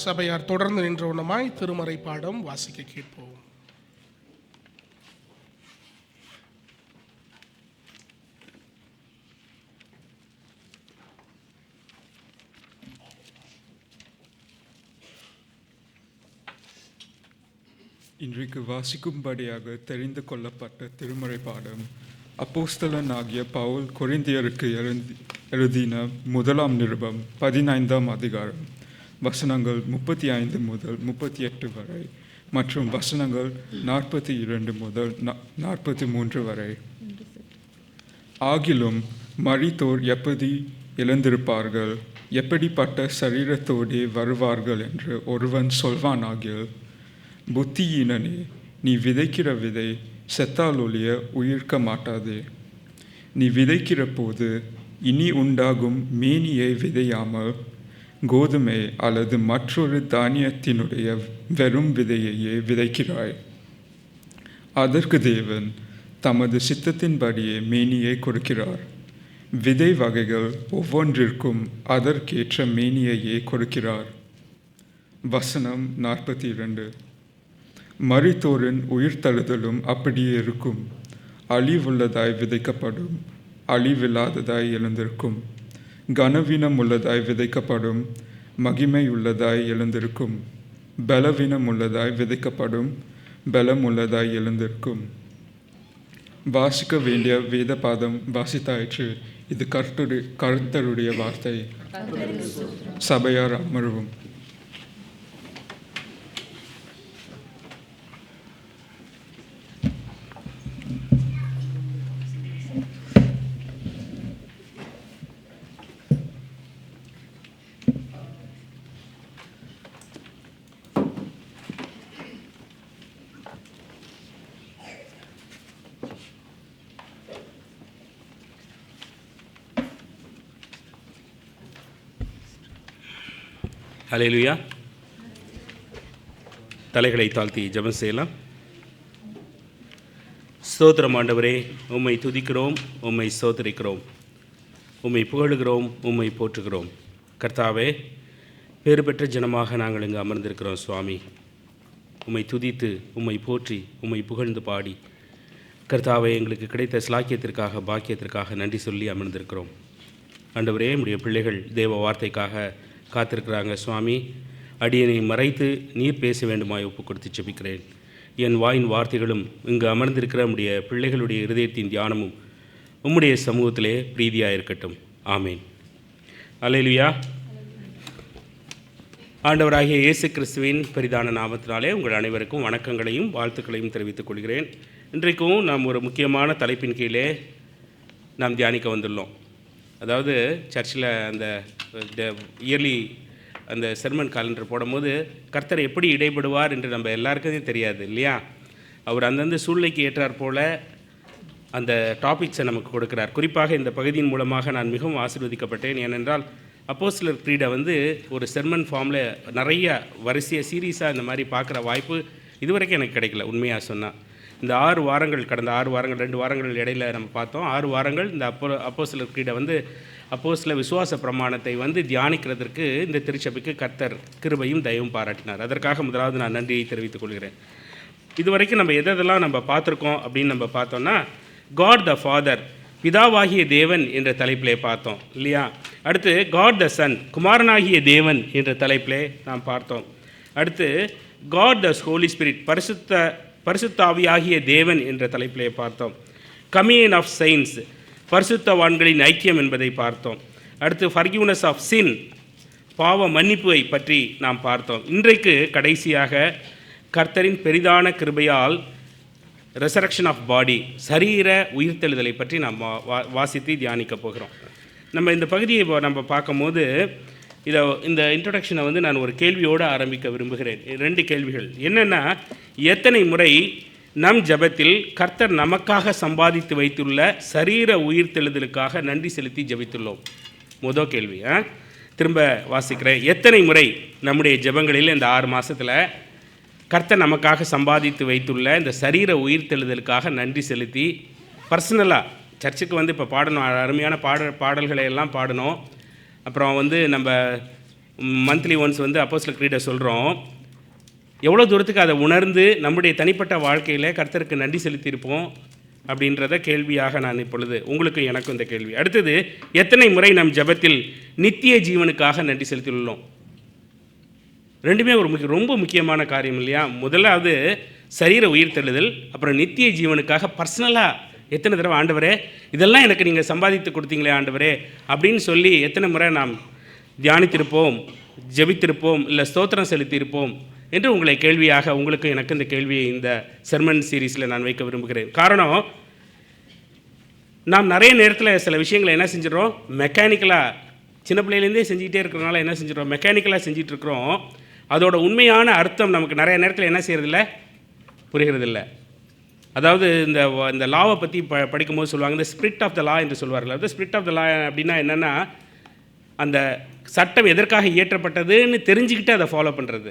சபையார் தொடர்ந்து நின்றவனமாய் திருமறை பாடம் வாசிக்க கேட்போம். இன்றைக்கு வாசிக்கும்படியாக தெரிந்து கொள்ளப்பட்ட திருமறை பாடம் அப்போஸ்தலன் ஆகிய பவுல் கொரிந்தியருக்கு எழுதின 1 நிருபம் 15ஆம் அதிகாரம் வசனங்கள் 35 முதல் 38 வரை மற்றும் வசனங்கள் 42 முதல் 43 வரை. ஆகிலும் மரித்தோர் எப்படி எழுந்திருப்பார்கள், எப்படிப்பட்ட சரீரத்தோடே வருவார்கள் என்று ஒருவன் சொல்வானாகில், புத்தியீனனே, நீ விதைக்கிற விதை செத்தால் ஒழிய உயிர்க்க மாட்டாதே. நீ விதைக்கிற போது இனி உண்டாகும் மேனியை விதையாமல் கோதுமை அல்லது மற்றொரு தானியத்தினுடைய வெறும் விதையையே விதைக்கிறாய். அதற்கு தேவன் தமது சித்தத்தின்படியே மேனியை கொடுக்கிறார். விதை வகைகள் ஒவ்வொன்றிற்கும் அதற்கேற்ற மேனியையே கொடுக்கிறார். வசனம் 42. மரித்தோரின் உயிர்த்தெழுதலும் அப்படியே இருக்கும். அழிவுள்ளதாய் விதைக்கப்படும், அழிவில்லாததாய் எழுந்திருக்கும். கனவீனம் உள்ளதாய் விதைக்கப்படும், மகிமை உள்ளதாய் எழுந்திருக்கும். பலவீனம் உள்ளதாய் விதைக்கப்படும், பலம் உள்ளதாய் எழுந்திருக்கும். வாசிக்க வேண்டிய வேத பாதம் வாசித்தாயிற்று. இது கர்த்தருடைய வார்த்தை. சபையார் அமர்வும். ஹல்லேலூயா. தலைகளை தாழ்த்தி ஜெபம் செய்யலாம். ஸ்தோத்திரம் ஆண்டவரே, உம்மை துதிக்கிறோம், உம்மை ஸ்தோத்திரிக்கிறோம், உம்மை புகழுகிறோம், உம்மை போற்றுகிறோம். கர்த்தாவே, பேறு பெற்ற ஜனமாக நாங்கள் இங்கு அமர்ந்திருக்கிறோம் சுவாமி. உம்மை துதித்து, உம்மை போற்றி, உம்மை புகழ்ந்து பாடி, கர்த்தாவே, எங்களுக்கு கிடைத்த ஸ்லாக்கியத்திற்காக, பாக்கியத்திற்காக நன்றி சொல்லி அமர்ந்திருக்கிறோம். ஆண்டவரே, நம்முடைய பிள்ளைகள் தேவ வார்த்தைக்காக காத்திருக்கிறாங்க சுவாமி. அடியனை மறைத்து நீர் பேச வேண்டுமாய் ஒப்பு கொடுத்து ஜெபிக்கிறேன். என் வாயின் வார்த்தைகளும் இங்கு அமர்ந்திருக்கிற நம்முடைய பிள்ளைகளுடைய இருதயத்தின் தியானமும் உம்முடைய சமூகத்திலே பிரீதியாக இருக்கட்டும். ஆமேன். அல்லேலூயா. ஆண்டவராகிய இயேசு கிறிஸ்துவின் பெரிதான நாமத்தினாலே உங்கள் அனைவருக்கும் வணக்கங்களையும் வாழ்த்துக்களையும் தெரிவித்துக் கொள்கிறேன். இன்றைக்கும் நாம் ஒரு முக்கியமான தலைப்பின் கீழே நாம் தியானிக்க வந்துள்ளோம். அதாவது சர்ச்சில் அந்த இயர்லி அந்த செர்மன் காலண்டர் போடும்போது கர்த்தர் எப்படி இடைபடுவார் என்று நம்ம எல்லாருக்குமே தெரியாது இல்லையா? அவர் அந்தந்த சூழ்நிலைக்கு ஏற்றார் போல் அந்த டாபிக்ஸை நமக்கு கொடுக்கிறார். குறிப்பாக இந்த பகுதியின் மூலமாக நான் மிகவும் ஆசீர்வதிக்கப்பட்டேன். ஏனென்றால் அப்போஸ்தலர் க்ரீடை ஒரு செர்மன் ஃபார்மில் நிறைய வரிசையாக சீரியஸாக இந்த மாதிரி பார்க்குற வாய்ப்பு இதுவரைக்கும் எனக்கு கிடைக்கல. உண்மையாக சொன்னால் இந்த 6 வாரங்கள், கடந்த 6 வாரங்கள், 2 வாரங்கள் இடையில் நம்ம பார்த்தோம். 6 வாரங்கள் இந்த அப்போஸ்தலர் க்ரீடை அப்போஸ்தல விசுவாச பிரமாணத்தை தியானிக்கிறதற்கு இந்த திருச்சபைக்கு கர்த்தர் கிருபையும் தயவும் பாராட்டினார். அதற்காக முதலாவது நான் நன்றியை தெரிவித்துக் கொள்கிறேன். இதுவரைக்கும் நம்ம எதெல்லாம் நம்ம பார்த்துருக்கோம் அப்படின்னு நம்ம பார்த்தோம்னா, காட் த ஃபாதர், பிதாவாகிய தேவன் என்ற தலைப்பிலே பார்த்தோம் இல்லையா? அடுத்து காட் த சன், குமாரனாகிய தேவன் என்ற தலைப்பிலே நாம் பார்த்தோம். அடுத்து காட் த ஹோலி ஸ்பிரிட், பரிசுத்தாவியாகிய தேவன் என்ற தலைப்பிலே பார்த்தோம். கம்யூனியன் ஆஃப் சைன்ஸ், பரிசுத்தவான்களின் ஐக்கியம் என்பதை பார்த்தோம். அடுத்து ஃபர்கிவ்னஸ் ஆஃப் சின், பாவ மன்னிப்பை பற்றி நாம் பார்த்தோம். இன்றைக்கு கடைசியாக கர்த்தரின் பெரிதான கிருபையால் ரெசரக்ஷன் ஆஃப் பாடி, சரீர உயிர்த்தெழுதலை பற்றி நாம் வாசித்து தியானிக்க போகிறோம். நம்ம இந்த பகுதியை நம்ம பார்க்கும்போது இந்த இன்ட்ரொடக்ஷனை நான் ஒரு கேள்வியோடு ஆரம்பிக்க விரும்புகிறேன். 2 கேள்விகள். என்னென்னா, எத்தனை முறை நம் ஜெபத்தில் கர்த்தர் நமக்காக சம்பாதித்து வைத்துள்ள சரீர உயிர்த்தெழுதலுக்காக நன்றி செலுத்தி ஜெபித்துள்ளோம்? முதல் கேள்வி. திரும்ப வாசிக்கிறேன். எத்தனை முறை நம்முடைய ஜெபங்களில் இந்த 6 மாதத்தில் கர்த்தர் நமக்காக சம்பாதித்து வைத்துள்ள இந்த சரீர உயிர்த்தெழுதலுக்காக நன்றி செலுத்தி பர்சனலாக சர்ச்சுக்கு இப்போ பாடணும், அருமையான பாடல்களை எல்லாம் பாடணும். அப்புறம் நம்ம மந்த்லி ஒன்ஸ் வந்து அப்போஸ்தலர் க்ரீடை சொல்கிறோம். எவ்வளோ தூரத்துக்கு அதை உணர்ந்து நம்முடைய தனிப்பட்ட வாழ்க்கையில் கர்த்தருக்கு நன்றி செலுத்தியிருப்போம் அப்படின்றத கேள்வியாக நான் இப்பொழுது உங்களுக்கும் எனக்கும் இந்த கேள்வி. அடுத்தது, எத்தனை முறை நம் ஜெபத்தில் நித்திய ஜீவனுக்காக நன்றி செலுத்தியுள்ளோம்? ரெண்டுமே ரொம்ப முக்கியமான காரியம் இல்லையா? முதலாவது சரீர உயிர்த்தெழுதல், அப்புறம் நித்திய ஜீவனுக்காக பர்சனலாக எத்தனை தடவை ஆண்டவரே இதெல்லாம் எனக்கு நீங்கள் சம்பாதித்து கொடுத்தீங்களே ஆண்டவரே அப்படின்னு சொல்லி எத்தனை முறை நாம் தியானித்திருப்போம், ஜெபித்திருப்போம், இல்லை ஸ்தோத்திரம் செலுத்தியிருப்போம் என்று உங்களை கேள்வியாக உங்களுக்கு எனக்கு இந்த கேள்வியை இந்த செர்மன் சீரீஸில் நான் வைக்க விரும்புகிறேன். காரணம், நாம் நிறைய நேரத்தில் சில விஷயங்களை என்ன செஞ்சிடறோம், மெக்கானிக்கலாக சின்ன பிள்ளையிலேருந்தே செஞ்சுக்கிட்டே இருக்கிறனால என்ன செஞ்சிடறோம், மெக்கானிக்கலாக செஞ்சிட்டு இருக்கிறோம். அதோட உண்மையான அர்த்தம் நமக்கு நிறைய நேரத்தில் என்ன செய்கிறதில்ல, புரிகிறதில்ல. அதாவது இந்த லாவை பற்றி படிக்கும்போது சொல்லுவாங்க, இந்த ஸ்பிரிட் ஆஃப் த லா என்று சொல்வார்கள். அதாவது ஸ்பிரிட் ஆஃப் த லா அப்படின்னா என்னென்னா, அந்த சட்டம் எதற்காக இயற்றப்பட்டதுன்னு தெரிஞ்சுக்கிட்டு அதை ஃபாலோ பண்ணுறது.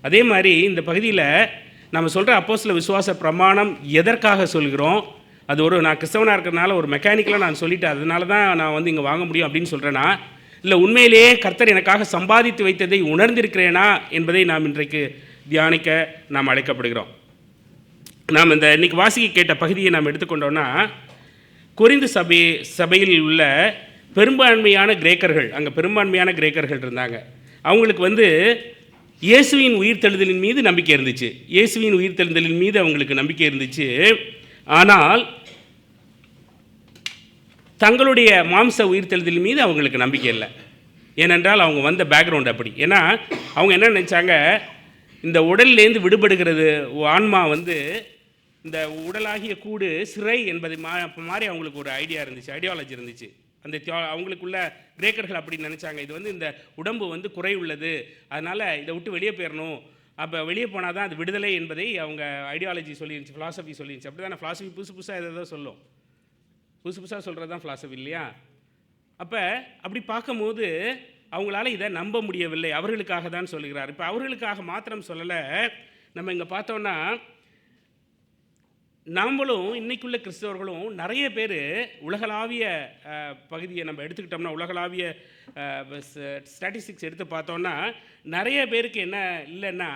அதே மாதிரி இந்த பகுதியில் நம்ம சொல்கிற அப்போஸ்தல விசுவாச பிரமாணம் எதற்காக சொல்கிறோம், அது நான் கிறிஸ்தவனாக இருக்கிறதுனால ஒரு மெக்கானிக்கலாக நான் சொல்லிவிட்டு அதனால தான் நான் வந்து இங்கே வாங்க முடியும் அப்படின்னு சொல்கிறேன்னா, இல்லை உண்மையிலேயே கர்த்தர் எனக்காக சம்பாதித்து வைத்ததை உணர்ந்திருக்கிறேனா என்பதை நாம் இன்றைக்கு தியானிக்க நாம் அழைக்கப்படுகிறோம். நாம் இந்த இன்றைக்கி வாசிக்க கேட்ட பகுதியை நாம் எடுத்துக்கொண்டோன்னா, கொரிந்து சபையில் உள்ள பெரும்பான்மையான கிரேக்கர்கள், அங்கே பெரும்பான்மையான கிரேக்கர்கள் இருந்தாங்க. அவங்களுக்கு வந்து இயேசுவின் உயிர்த்தெழுதலின் மீது நம்பிக்கை இருந்துச்சு. இயேசுவின் உயிர்த்தெழுதலின் மீது அவங்களுக்கு நம்பிக்கை இருந்துச்சு. ஆனால் தங்களுடைய மாம்ச உயிர்த்தெழுதலின் மீது அவங்களுக்கு நம்பிக்கை இல்லை. ஏனென்றால் அவங்க வந்த பேக்ரவுண்ட் அப்படி. ஏன்னா அவங்க என்ன நினச்சாங்க, இந்த உடல்லேருந்து விடுபடுகிறது ஆன்மா வந்து இந்த உடலாகிய கூடு சிறை என்பது மாதிரி அவங்களுக்கு ஒரு ஐடியாலஜி இருந்துச்சு. அந்த அவங்களுக்குள்ள கிரேக்கர்கள் அப்படி நினச்சாங்க, இது வந்து இந்த உடம்பு வந்து குறை உள்ளது, அதனால் இதை விட்டு வெளியே போயிடணும், அப்போ வெளியே போனால் தான் அது விடுதலை என்பதை அவங்க ஐடியாலஜி சொல்லிருந்துச்சு, ஃபிலாசபி சொல்லிருந்துச்சு. அப்படி தான் ஃபிலாசபி புதுசாக எதை சொல்லும், புதுசாக சொல்கிறது தான் ஃபிலாசபி இல்லையா? அப்போ அப்படி பார்க்கும்போது அவங்களால இதை நம்ப முடியவில்லை. அவர்களுக்காக தான் சொல்லுகிறார். இப்போ அவர்களுக்காக மாத்திரம் சொல்லலை. நம்ம இங்கே பார்த்தோன்னா, நாமளும் இன்றைக்குள்ள கிறிஸ்தவர்களும் நிறைய பேர் உலகளாவிய பகுதியை நம்ம எடுத்துக்கிட்டோம்னா, உலகளாவிய ஸ்டாட்டிஸ்டிக்ஸ் எடுத்து பார்த்தோன்னா, நிறைய பேருக்கு என்ன இல்லைன்னா,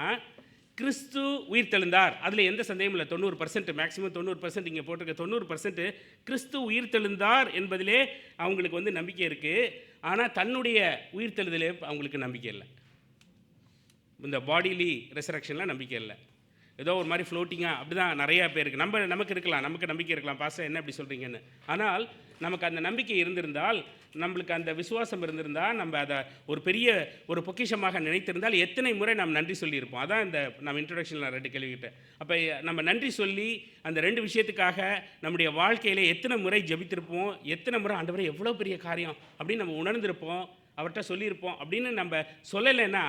கிறிஸ்து உயிர்த்தெழுந்தார், அதில் எந்த சந்தேகமும் இல்லை. 90%, மேக்ஸிமம் 90% இங்கே போட்டிருக்க 90% கிறிஸ்து உயிர்த்தெழுந்தார் என்பதிலே அவங்களுக்கு வந்து நம்பிக்கை இருக்குது. ஆனால் தன்னுடைய உயிர்த்தெழுதலே அவங்களுக்கு நம்பிக்கை இல்லை. இந்த பாடிலி ரெசரக்ஷனில் நம்பிக்கை இல்லை. ஏதோ ஒரு மாதிரி ஃப்ளோட்டிங்காக அப்படி தான் நிறையா பேருக்கு நமக்கு இருக்கலாம், நமக்கு நம்பிக்கை இருக்கலாம், பாஸ்டர் என்ன இப்படி சொல்கிறீங்கன்னு. ஆனால் நமக்கு அந்த நம்பிக்கை இருந்திருந்தால், நம்மளுக்கு அந்த விசுவாசம் இருந்திருந்தால், நம்ம அதை ஒரு பெரிய ஒரு பொக்கிஷமாக நினைத்திருந்தால் எத்தனை முறை நாம் நன்றி சொல்லியிருப்போம். அதான் இந்த நம்ம இன்ட்ரடக்ஷனில் 2 கேள்விக்கிட்டேன். அப்போ நம்ம நன்றி சொல்லி அந்த 2 விஷயத்துக்காக நம்முடைய வாழ்க்கையில் எத்தனை முறை ஜெபித்திருப்போம், எத்தனை முறை ஆண்டவரே எவ்வளோ பெரிய காரியம் அப்படின்னு நம்ம உணர்ந்திருப்போம், அவர்கிட்ட சொல்லியிருப்போம். அப்படின்னு நம்ம சொல்லலைன்னா,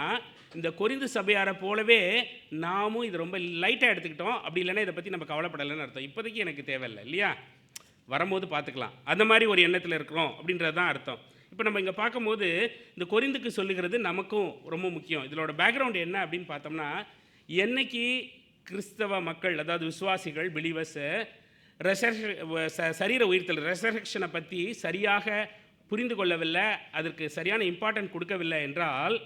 இந்த கொரிந்து சபையாரை போலவே நாமும் இது ரொம்ப லைட்டாக எடுத்துக்கிட்டோம், அப்படி இல்லைன்னா இதை பற்றி நம்ம கவலைப்படலைன்னு அர்த்தம். இப்போதைக்கு எனக்கு தேவையில்லை இல்லையா, வரும்போது பார்த்துக்கலாம், அந்த மாதிரி ஒரு எண்ணத்தில் இருக்கிறோம் அப்படின்றது தான் அர்த்தம். இப்போ நம்ம இங்கே பார்க்கும்போது இந்த கொரிந்துக்கு சொல்லுகிறது நமக்கும் ரொம்ப முக்கியம். இதோட பேக்ரவுண்ட் என்ன அப்படின்னு பார்த்தோம்னா, என்னைக்கு கிறிஸ்தவ மக்கள், அதாவது விசுவாசிகள், பிலீவர்ஸு சரீர உயிர்த்தல் ரெசரக்ஷனை பற்றி சரியாக புரிந்து கொள்ளவில்லை, அதற்கு சரியான இம்பார்ட்டன்ட் கொடுக்கவில்லை என்றால்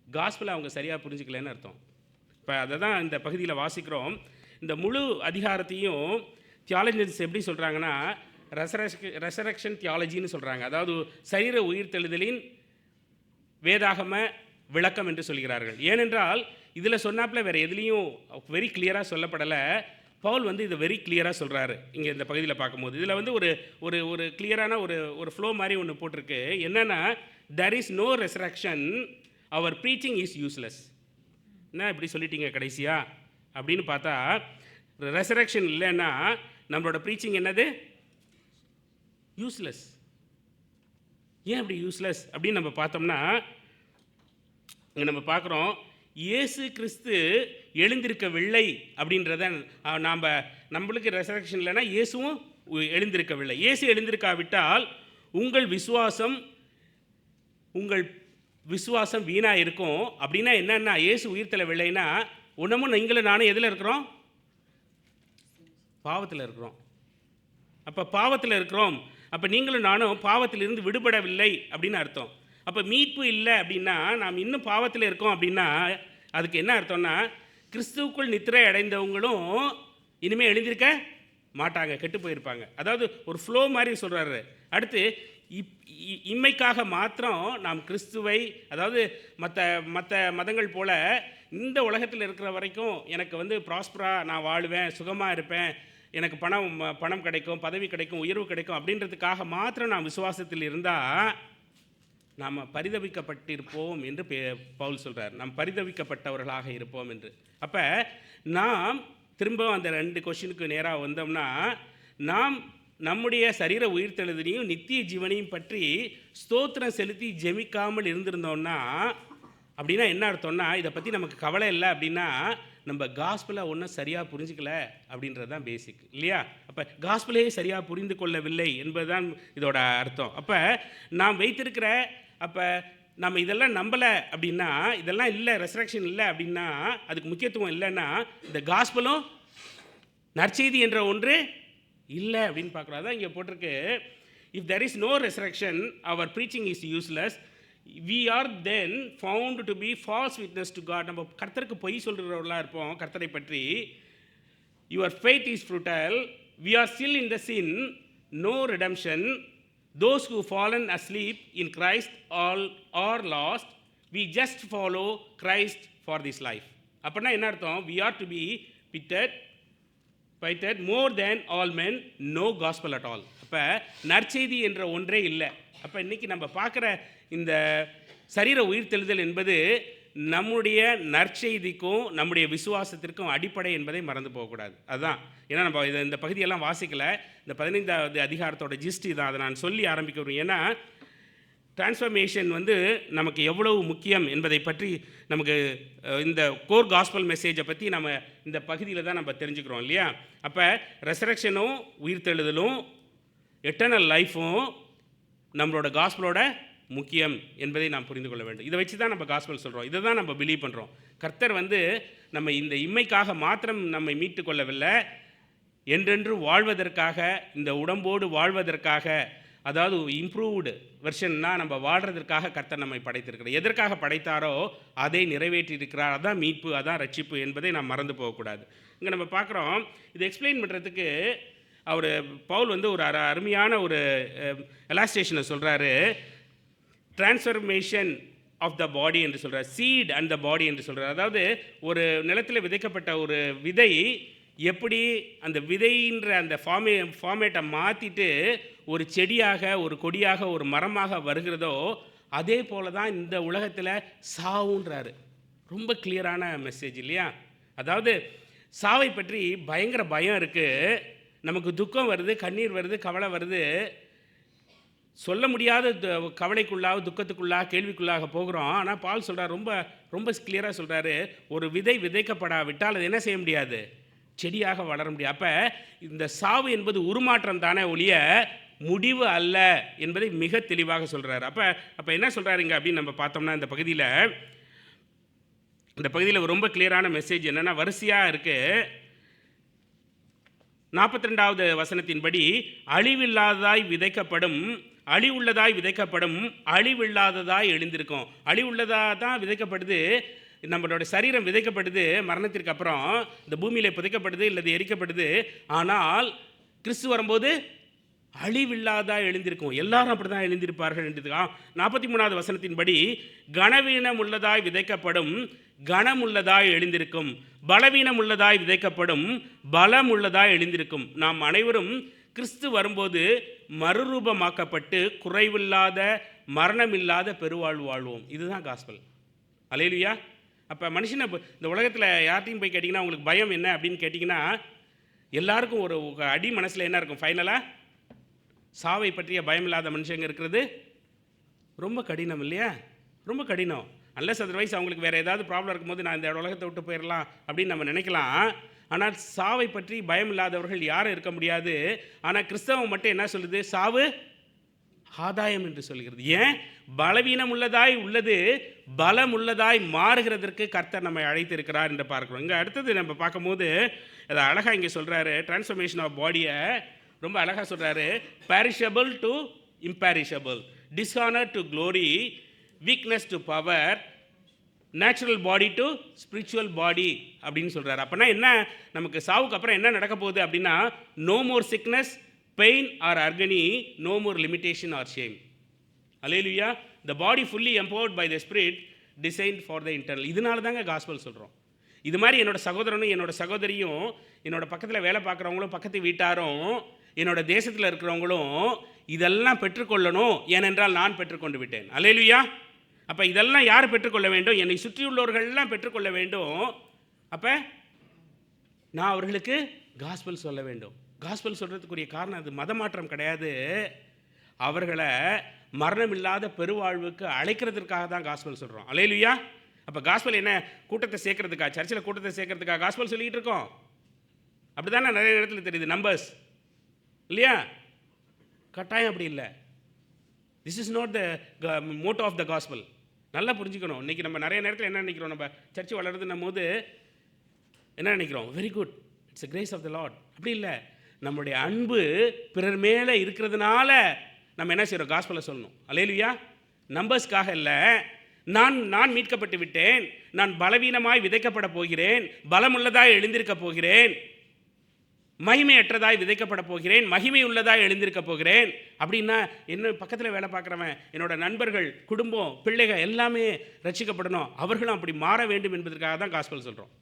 காஸ்பலை அவங்க சரியாக புரிஞ்சுக்கலன்னு அர்த்தம். இப்போ அதை தான் இந்த பகுதியில் வாசிக்கிறோம். இந்த முழு அதிகாரத்தையும் தியாலஜிஸ் எப்படி சொல்கிறாங்கன்னா, ரெசரக்ஷன் தியாலஜின்னு சொல்கிறாங்க. அதாவது சரீர உயிர்த்தெழுதலின் வேதாகம விளக்கம் என்று சொல்கிறார்கள். ஏனென்றால் இதில் சொன்னாப்பில் வேறு எதுலேயும் வெரி கிளியராக சொல்லப்படலை. பவுல் வந்து இதை வெரி கிளியராக சொல்கிறாரு இங்கே இந்த பகுதியில் பார்க்கும்போது. இதில் வந்து ஒரு கிளியரான ஒரு ஃப்ளோ மாதிரி ஒன்று போட்டிருக்கு. என்னென்னா, there is no resurrection, our preaching is useless. என்ன இப்படி சொல்லிட்டீங்க கடைசியா அப்படின்னு பார்த்தா, ரெசரக்ஷன் இல்லைன்னா நம்மளோட ப்ரீச்சிங் என்னது? யூஸ்லெஸ். ஏன் அப்படி யூஸ்லெஸ் அப்படின்னு நம்ம பார்த்தோம்னா, இங்கே நம்ம பார்க்குறோம், இயேசு கிறிஸ்து எழுந்திருக்கவில்லை அப்படின்றத நம்மளுக்கு ரெசரக்ஷன் இல்லைன்னா இயேசுவும் எழுந்திருக்கவில்லை. இயேசு எழுந்திருக்காவிட்டால் உங்கள் விசுவாசம் வீணாக இருக்கும். அப்படின்னா என்னன்னா, இயேசு உயிர்த்தெழவில்லைன்னா ஒன்றுமும் நீங்களும் நானும் எதில் இருக்கிறோம்? பாவத்தில் இருக்கிறோம். அப்போ பாவத்தில் இருக்கிறோம், அப்போ நீங்களும் நானும் பாவத்திலிருந்து விடுபடவில்லை அப்படின்னு அர்த்தம். அப்போ மீட்பு இல்லை அப்படின்னா நாம் இன்னும் பாவத்தில் இருக்கோம் அப்படின்னா அதுக்கு என்ன அர்த்தம்னா கிறிஸ்துவுக்குள் நித்திரை அடைந்தவங்களும் இனிமேல் எழுந்திருக்க மாட்டாங்க, கெட்டு போயிருப்பாங்க. அதாவது ஒரு ஃப்ளோ மாதிரி சொல்கிறாரு. அடுத்து இம்மைக்காக மாத்திரம் நாம் கிறிஸ்துவை, அதாவது மற்ற மதங்கள் போல் இந்த உலகத்தில் இருக்கிற வரைக்கும் எனக்கு வந்து ப்ராஸ்பராக நான் வாழுவேன், சுகமாக இருப்பேன், எனக்கு பணம் கிடைக்கும், பதவி கிடைக்கும், உயர்வு கிடைக்கும் அப்படின்றதுக்காக மாத்திரம் நாம் விசுவாசத்தில் இருந்தால் நாம் பரிதவிக்கப்பட்டிருப்போம் என்று பவுல் சொல்கிறார். நாம் பரிதவிக்கப்பட்டவர்களாக இருப்போம் என்று. அப்போ நாம் திரும்ப அந்த 2 கொஸ்டினுக்கு நேராக வந்தோம்னா, நாம் நம்முடைய சரீர உயிர்த்தெழுதலையும் நித்திய ஜீவனையும் பற்றி ஸ்தோத்திரம் செலுத்தி ஜெபிக்காமல் இருந்திருந்தோம்னா, அப்படின்னா என்ன அர்த்தம்னா, இதை பற்றி நமக்கு கவலை இல்லை அப்படின்னா நம்ம காஸ்பலை ஒன்றும் சரியாக புரிஞ்சிக்கல அப்படின்றது தான் பேசிக் இல்லையா? அப்போ காஸ்பலே சரியாக புரிந்து கொள்ளவில்லை என்பதுதான் இதோட அர்த்தம். அப்போ நாம் வைத்திருக்கிற, அப்போ நம்ம இதெல்லாம் நம்பலை அப்படின்னா, இதெல்லாம் இல்லை, ரெசரக்ஷன் இல்லை அப்படின்னா, அதுக்கு முக்கியத்துவம் இல்லைன்னா இந்த காஸ்பலும் நற்செய்தி என்ற ஒன்று இல்லை அப்படின்னு பார்க்குறோம். அதான் இங்கே போட்டிருக்கு, if there is no resurrection our preaching is useless, we are then found to be false witness to God. நம்ம கர்த்தருக்கு பொய் சொல்கிறவர்களாக இருப்போம் கர்த்தரை பற்றி. your faith is futile, we are still in the sin, no redemption, those who fallen asleep in Christ all are lost, we just follow Christ for this life. அப்படின்னா என்ன அர்த்தம்? we are to be pitied more than all men, no gospel at all. அப்போ நற்செய்தி என்ற ஒன்றே இல்லை. அப்போ இன்றைக்கி நம்ம பார்க்குற இந்த சரீர உயிர்த்தெழுதல் என்பது நம்முடைய நற்செய்திக்கும் நம்முடைய விசுவாசத்திற்கும் அடிப்படை என்பதை மறந்து போகக்கூடாது. அதுதான். ஏன்னா நம்ம இந்த பகுதியெல்லாம் வாசிக்கலை. இந்த 15வது அதிகாரத்தோட ஜிஸ்ட் இதான். அதை நான் சொல்லி ஆரம்பிக்க வரும். ஏன்னா டிரான்ஸ்ஃபர்மேஷன் வந்து நமக்கு எவ்வளவு முக்கியம் என்பதை பற்றி நமக்கு இந்த கோர் காஸ்பல் மெசேஜை பற்றி நம்ம இந்த பகுதியில் தான் நம்ம தெரிஞ்சுக்கிறோம் இல்லையா? அப்போ ரெசரக்ஷனும் உயிர்த்தெழுதலும் எட்டர்னல் லைஃப்பும் நம்மளோட காஸ்பலோட முக்கியம் என்பதை நாம் புரிந்து கொள்ள வேண்டும். இதை வச்சு தான் நம்ம காஸ்பல் சொல்கிறோம், இதை தான் நம்ம பிலீவ் பண்ணுறோம். கர்த்தர் வந்து நம்ம இந்த இம்மைக்காக மாத்திரம் நம்மை மீட்டு கொள்ளவில்லை, என்றென்று வாழ்வதற்காக, இந்த உடம்போடு வாழ்வதற்காக, அதாவது இம்ப்ரூவ்டு வெர்ஷன்னா நம்ம வாழ்கிறதுக்காக கர்த்தர் நம்மை படைத்திருக்கிறார். எதற்காக படைத்தாரோ அதை நிறைவேற்றியிருக்கிறார். அதான் மீட்பு, அதான் ரட்சிப்பு என்பதை நாம் மறந்து போகக்கூடாது. இங்கே நம்ம பார்க்குறோம், இதை எக்ஸ்பிளைன் பண்ணுறதுக்கு பவுல் வந்து ஒரு அருமையான ஒரு எலாஸ்ட்ரேஷனை சொல்கிறாரு. டிரான்ஸ்ஃபர்மேஷன் ஆஃப் த பாடி என்று சொல்கிறார், சீட் அண்ட் த பாடி என்று சொல்கிறார். அதாவது ஒரு நிலத்தில் விதைக்கப்பட்ட ஒரு விதை எப்படி அந்த விதைன்ற அந்த ஃபார்மேட்டை மாற்றிட்டு ஒரு செடியாக, ஒரு கொடியாக, ஒரு மரமாக வருகிறதோ அதே போல தான் இந்த உலகத்தில் சாவுன்றாரு. ரொம்ப கிளியரான மெசேஜ் இல்லையா? அதாவது சாவை பற்றி பயங்கர பயம் இருக்குது, நமக்கு துக்கம் வருது, கண்ணீர் வருது, கவலை வருது, சொல்ல முடியாத கவலைக்குள்ளாக, துக்கத்துக்குள்ளாக, கேள்விக்குள்ளாக போகிறோம். ஆனால் பால் சொல்கிறார், ரொம்ப ரொம்ப கிளியராக சொல்கிறாரு, ஒரு விதை விதைக்கப்படாவிட்டால் அது என்ன செய்ய முடியாது? செடியாக வளர முடியாது. அப்போ இந்த சாவு என்பது உருமாற்றம் தானே ஒழிய முடிவு அல்ல என்பதை மிக தெளிவாக சொல்கிறார். அப்போ என்ன சொல்கிறாருங்க அப்படின்னு நம்ம பார்த்தோம்னா, இந்த பகுதியில் ரொம்ப கிளியரான மெசேஜ் என்னென்னா, வரிசையாக இருக்குது. 42வது வசனத்தின்படி, அழிவில்லாததாய் விதைக்கப்படும், அழிவுள்ளதாய் விதைக்கப்படும், அழிவில்லாததாய் எழுந்திருக்கும். அழிவுள்ளதாக தான் விதைக்கப்படுது, நம்மளோட சரீரம் விதைக்கப்படுது, மரணத்திற்கு அப்புறம் இந்த பூமியில் புதைக்கப்படுது, இல்லது எரிக்கப்படுது. ஆனால் கிறிஸ்து வரும்போது அழிவில்லாததாக எழுந்திருக்கும். எல்லாரும் அப்படி தான் எழுந்திருப்பார்கள் என்றது. 43வது வசனத்தின்படி, கனவீனம் உள்ளதாய் விதைக்கப்படும், கனம் உள்ளதாய் எழுந்திருக்கும், பலவீனம் உள்ளதாய் விதைக்கப்படும், பலம் உள்ளதாய் எழுந்திருக்கும். நாம் அனைவரும் கிறிஸ்து வரும்போது மறுரூபமாக்கப்பட்டு குறைவில்லாத, மரணமில்லாத பெருவாழ்வு வாழ்வோம். இதுதான் காஸ்பல். அல்லேலூயா. அப்போ மனுஷனை இந்த உலகத்தில் யார்ட்டையும் போய் கேட்டிங்கன்னா உங்களுக்கு பயம் என்ன அப்படின்னு கேட்டிங்கன்னா, எல்லாருக்கும் ஒரு அடி மனசில் என்ன இருக்கும்? ஃபைனலாக சாவை பற்றிய பயம் இல்லாத மனுஷங்க இருக்கிறது ரொம்ப கடினம் இல்லையா? ரொம்ப கடினம். அன்லெஸ் அதர்வைஸ் அவங்களுக்கு வேறு ஏதாவது ப்ராப்ளம் இருக்கும்போது நான் இந்த உலகத்தை விட்டு போயிடலாம் அப்படின்னு நம்ம நினைக்கலாம். ஆனால் சாவை பற்றி பயம் இல்லாதவர்கள் யாரும் இருக்க முடியாது. ஆனால் கிறிஸ்தவம் மட்டும் என்ன சொல்லுது? சாவு ஆதாயம் என்று சொல்கிறது. ஏன்? பலவீனம் உள்ளதாய் உள்ளது பலம் உள்ளதாய் மாறுகிறதற்கு கர்த்தர் நம்மை அழைத்திருக்கிறார் என்று பார்க்கிறோம். இங்கே அடுத்தது நம்ம பார்க்கும்போது அதை அழகாக இங்கே சொல்கிறாரு, டிரான்ஸ்ஃபர்மேஷன் ஆஃப் பாடியை ரொம்ப அழகாக சொல்கிறாரு. Perishable to imperishable, dishonour to glory, weakness to power, natural body to spiritual body அப்படின்னு சொல்கிறார். அப்போனா என்ன, நமக்கு சாவுக்கு அப்புறம் என்ன நடக்க போகுது அப்படின்னா, no more sickness, pain or agony, no more limitation or shame. அல்லேலூயா. The body fully empowered by the spirit designed for the internal. இதனால தாங்க காஸ்பல் சொல்கிறோம். இது மாதிரி என்னோட சகோதரனும் என்னோட சகோதரியும், என்னோட பக்கத்தில் வேலை பார்க்குறவங்களும், பக்கத்து வீட்டாரும், என்னோட தேசத்தில் இருக்கிறவங்களும் இதெல்லாம் பெற்றுக்கொள்ளணும், ஏனென்றால் நான் பெற்றுக்கொண்டு விட்டேன். அல்லேலூயா. அப்போ இதெல்லாம் யார் பெற்றுக்கொள்ள வேண்டும்? என்னை சுற்றியுள்ளவர்கள்லாம் பெற்றுக்கொள்ள வேண்டும். அப்போ நான் அவர்களுக்கு காஸ்பல் சொல்ல வேண்டும். காஸ்பல் சொல்கிறதுக்குரிய காரணம் அது மதமாற்றம் கிடையாது. அவர்களை மரணமில்லாத பெருவாழ்வுக்கு அழைக்கிறதுக்காக தான் காஸ்பல் சொல்கிறோம். அல்லேலூயா. அப்போ காஸ்பல் என்ன, கூட்டத்தை சேர்க்கறதுக்கா, சர்ச்சில் கூட்டத்தை சேர்க்கறதுக்கா காஸ்பல் சொல்லிகிட்டு இருக்கோம்? அப்படி தானே நிறைய இடத்துல தெரியுது, நம்பர்ஸ் இல்லையா? கட்டாயம் அப்படி இல்லை. This is not the motto of the gospel. நல்லா புரிஞ்சுக்கணும். இன்றைக்கி நம்ம நிறைய நேரத்தில் என்ன நினைக்கிறோம், நம்ம சர்ச்சு வளருதுன்னும் போது என்ன நினைக்கிறோம், very good, it's a grace of the Lord. அப்படி இல்லை. நம்முடைய அன்பு பிறர் மேலே இருக்கிறதுனால நம்ம என்ன செய்கிறோம், காஸ்பலை சொல்லணும். அல்லேலூயா. நம்பர்ஸ்க்காக இல்லை. நான் மீட்கப்பட்டு விட்டேன், நான் பலவீனமாய் விதைக்கப்பட போகிறேன், பலமுள்ளதாய் எழுந்திருக்க போகிறேன், மகிமையற்றதாய் விதைக்கப்பட போகிறேன், மகிமை உள்ளதாய் எழுந்திருக்க போகிறேன். அப்படின்னா என்ன, பக்கத்தில் வேலை பார்க்குறவன், என்னோட நண்பர்கள், குடும்பம், பிள்ளைகள் எல்லாமே ரட்சிக்கப்படணும், அவர்களும் அப்படி மாற வேண்டும் என்பதற்காக தான் காஸ்பல் சொல்கிறோம்.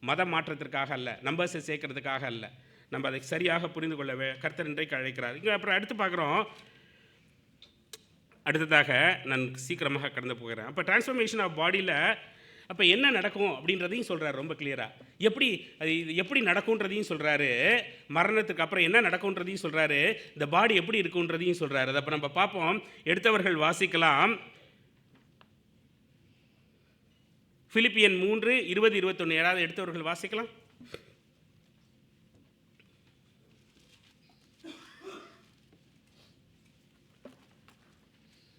மதம் மாற்றத்திற்காக அல்ல, நம்பர்ஸை சேர்க்கறதுக்காக அல்ல. நம்ம அதை சரியாக புரிந்து கொள்ள கர்த்தர் இன்றைக்கு அழைக்கிறார். இங்கே அப்புறம் அடுத்து பார்க்குறோம். அடுத்ததாக நான் சீக்கிரமாக கடந்து போகிறேன். அப்போ டிரான்ஸ்ஃபர்மேஷன் ஆஃப் பாடியில் அப்போ என்ன நடக்கும் அப்படின்றதையும் சொல்கிறார் ரொம்ப கிளியராக. எப்படி நடக்கும்ன்றதையும் சொல்கிறாரு. மரணத்துக்கு அப்புறம் என்ன நடக்கும்ன்றதையும் சொல்கிறாரு. இந்த பாடி எப்படி இருக்குன்றதையும் சொல்கிறாரு. அதை அப்போ நம்ம பார்ப்போம். எடுத்தவர்கள் வாசிக்கலாம். பிலிப்பியன் 3:20-21. யாராவது எடுத்தவர்கள் வாசிக்கலாம்.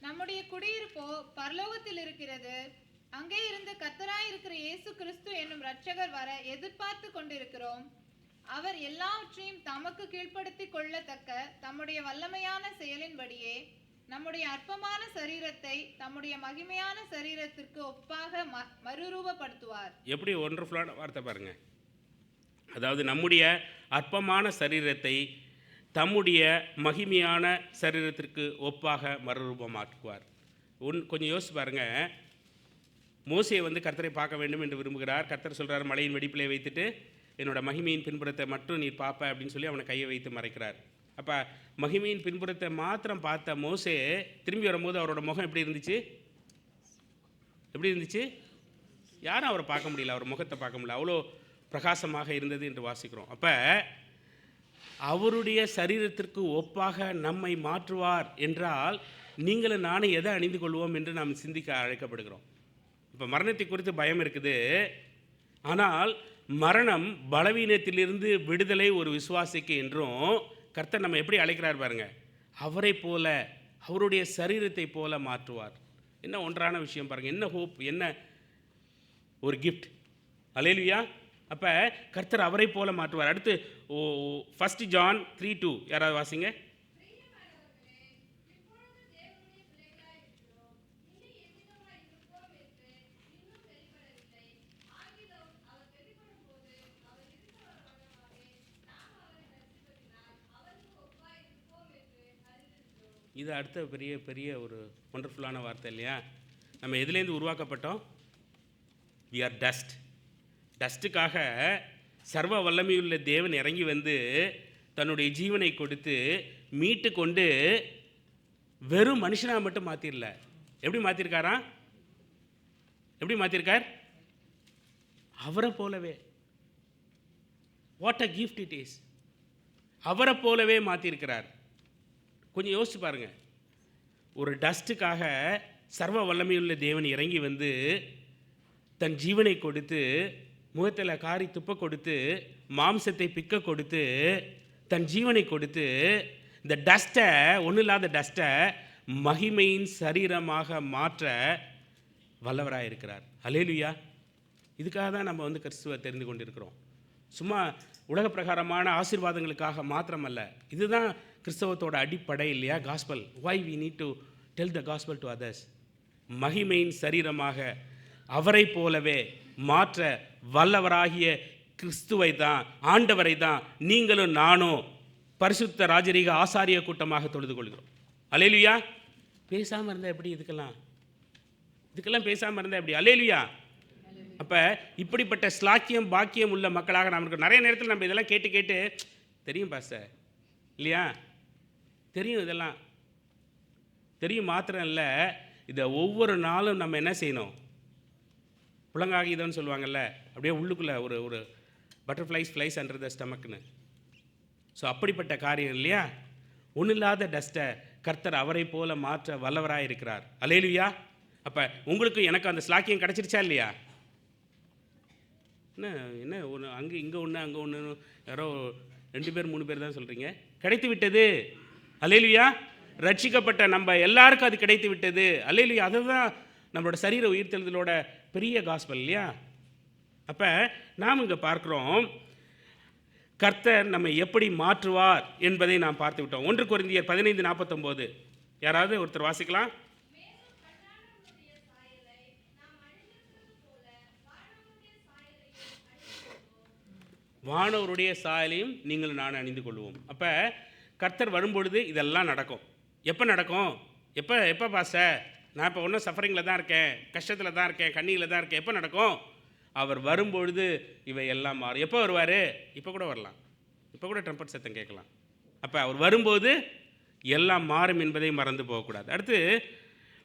நம்முடைய குடியிருப்போ பரலோகத்தில் இருக்கிறது. அங்கே இருந்து கர்த்தராயிருக்கிற இயேசு கிறிஸ்து என்னும் இரட்சகர் வர எதிர்பார்த்து கொண்டிருக்கிறோம். அவர் எல்லாவற்றையும் தமக்கு கீழ்ப்படுத்திக் கொள்ளத்தக்க தம்முடைய வல்லமையான செயலின்படியே நம்முடைய அற்பமான சரீரத்தை தம்முடைய மகிமையான சரீரத்திற்கு ஒப்பாக மறுரூபப்படுத்துவார். எப்படி ஒண்டர்ஃபுல்லான வார்த்தை பாருங்க. அதாவது நம்முடைய அற்பமான சரீரத்தை தம்முடைய மகிமையான சரீரத்திற்கு ஒப்பாக மறுரூபமாக்குவார். கொஞ்சம் யோசிச்சு பாருங்க. மோசே கர்த்தரை பார்க்க வேண்டும் என்று விரும்புகிறார். கர்த்தர் சொல்கிறார், மலையின் வெடிப்பிலே வைத்துட்டு என்னோட மகிமையின் பின்புறத்தை மட்டும் நீ பார்ப்ப அப்படின்னு சொல்லி அவனை கையை வைத்து மறைக்கிறார். அப்போ மகிமையின் பின்புறத்தை மாத்திரம் பார்த்த மோசே திரும்பி வரும்போது அவரோட முகம் எப்படி இருந்துச்சு? யாரும் அவரை பார்க்க முடியல, அவர் முகத்தை பார்க்க முடியல, அவ்வளோ பிரகாசமாக இருந்தது என்று வாசிக்கிறோம். அப்போ அவருடைய சரீரத்திற்கு ஒப்பாக நம்மை மாற்றுவார் என்றால் நீங்களும் நானும் எதை அணிந்து கொள்வோம் என்று நாம் சிந்திக்க அழைக்கப்படுகிறோம். இப்போ மரணத்தை குறித்து பயம் இருக்குது. ஆனால் மரணம் பலவீனத்திலிருந்து விடுதலை ஒரு விசுவாசிக்கு என்றும் கர்த்தர் நம்ம எப்படி அழைக்கிறார் பாருங்க. அவரை போல, அவருடைய சரீரத்தை போல மாற்றுவார். என்ன ஒன்றான விஷயம் பாருங்கள். என்ன ஹோப், என்ன ஒரு கிஃப்ட். அல்லேலூயா. அப்போ கர்த்தர் அவரை போல மாற்றுவார். அடுத்து 1 ஜான் 3:2 யாராவது வாசிங்க. இது அடுத்த பெரிய பெரிய ஒரு ஒண்டர்ஃபுல்லான வார்த்தை இல்லையா? நம்ம எதுலேருந்து உருவாக்கப்பட்டோம்? We are dust. டஸ்ட்டுக்காக சர்வ வல்லமையுள்ள தேவன் இறங்கி தன்னுடைய ஜீவனை கொடுத்து மீட்டு கொண்டு வெறும் மனுஷனாக மட்டும் மாற்றிடல. எப்படி மாற்றிருக்கார்? அவரை போலவே. What a gift it is. அவரை போலவே மாற்றிருக்கிறார். கொஞ்சம் யோசிச்சு பாருங்கள். ஒரு டஸ்ட்டுக்காக சர்வ வல்லமையுள்ள தேவன் இறங்கி தன் ஜீவனை கொடுத்து, முகத்தில் காரி துப்ப கொடுத்து, மாம்சத்தை பிக்க கொடுத்து, தன் ஜீவனை கொடுத்து, இந்த டஸ்ட்டை, ஒன்றும் இல்லாத டஸ்ட்டை மகிமையின் சரீரமாக மாற்ற வல்லவராக இருக்கிறார். அல்லேலூயா. இதுக்காக தான் நம்ம கிறிஸ்துவை தெரிந்து கொண்டிருக்கிறோம். சும்மா உலக பிரகாரமான ஆசீர்வாதங்களுக்காக மாத்திரமல்ல. இதுதான் கிறிஸ்தவத்தோட அடிப்படை இல்லையா? Gospel. Why we need to tell the gospel to others. மகிமையின் சரீரமாக அவரை போலவே மாற்ற வல்லவராகிய கிறிஸ்துவை தான், ஆண்டவரை தான் நீங்களும் நானும் பரிசுத்த ராஜரீக ஆசாரிய கூட்டமாக தொழுது கொள்கிறோம். அல்லேலூயா. பேசாமல் இருந்தால் எப்படி? இதுக்கெல்லாம் பேசாமல் இருந்தால் எப்படி? அல்லேலூயா. அப்போ இப்படிப்பட்ட ஸ்லாக்கியம் பாக்கியம் உள்ள மக்களாக நாம் இருக்கோம். நிறைய நேரத்தில் நம்ம இதெல்லாம் கேட்டு கேட்டு தெரியும் பாஸ்டர் இல்லையா, தெரியும், இதெல்லாம் தெரியும் மாத்திரம் இல்லை, இதை ஒவ்வொரு நாளும் நம்ம என்ன செய்யணும்? புலங்காகிதம்னு சொல்லுவாங்கல்ல, அப்படியே உள்ளுக்குள்ளே ஒரு பட்டர்ஃப்ளைஸ் ஃப்ளைஸ் அண்டர் த ஸ்டமக்னு. ஸோ அப்படிப்பட்ட காரியம் இல்லையா. ஒன்றும் இல்லாத டஸ்ட்டை கர்த்தர் அவரை போல மாற்ற வல்லவராக இருக்கிறார். அல்லேலூயா. அப்போ உங்களுக்கு எனக்கு அந்த ஸ்லாக்கியம் கிடச்சிருச்சா இல்லையா? என்ன ஒன்று அங்கே இங்கே ஒன்று அங்கே ஒன்று, யாரோ 2 பேர் 3 பேர் தான் சொல்கிறீங்க. கிடைத்து விட்டது. அல்லேலூயா. ரட்சிக்கப்பட்ட நம்ம எல்லாருக்கும் அது கிடைத்து விட்டது. அல்லேலூயா. அதுதான் நம்மளோட சரீர உயிர்த்தெழுதலோட பெரிய காஸ்பல் இல்லையா. அப்போ நாம் இங்கே பார்க்குறோம் கர்த்தர் நம்மை எப்படி மாற்றுவார் என்பதை நாம் பார்த்து விட்டோம். 1 கொரிந்தியர் 15:49 யாராவது ஒருத்தர் வாசிக்கலாம். வானவருடைய சாயலையும் நீங்கள் நான் அணிந்து கொள்வோம். அப்போ கர்த்தர் வரும்பொழுது இதெல்லாம் நடக்கும். எப்போ நடக்கும்? எப்போ பாஸ்டர்? நான் இப்போ ஒன்றும் சஃபரிங்கில் தான் இருக்கேன், கஷ்டத்தில் தான் இருக்கேன், கண்ணீரில் தான் இருக்கேன். எப்போ நடக்கும்? அவர் வரும்பொழுது இவை எல்லாம் மாறும். எப்போ வருவார்? இப்போ கூட வரலாம், இப்போ கூட ட்ரம்பட் சத்தம் கேட்கலாம். அப்போ அவர் வரும்போது எல்லாம் மாறும் என்பதை மறந்து போகக்கூடாது. அடுத்து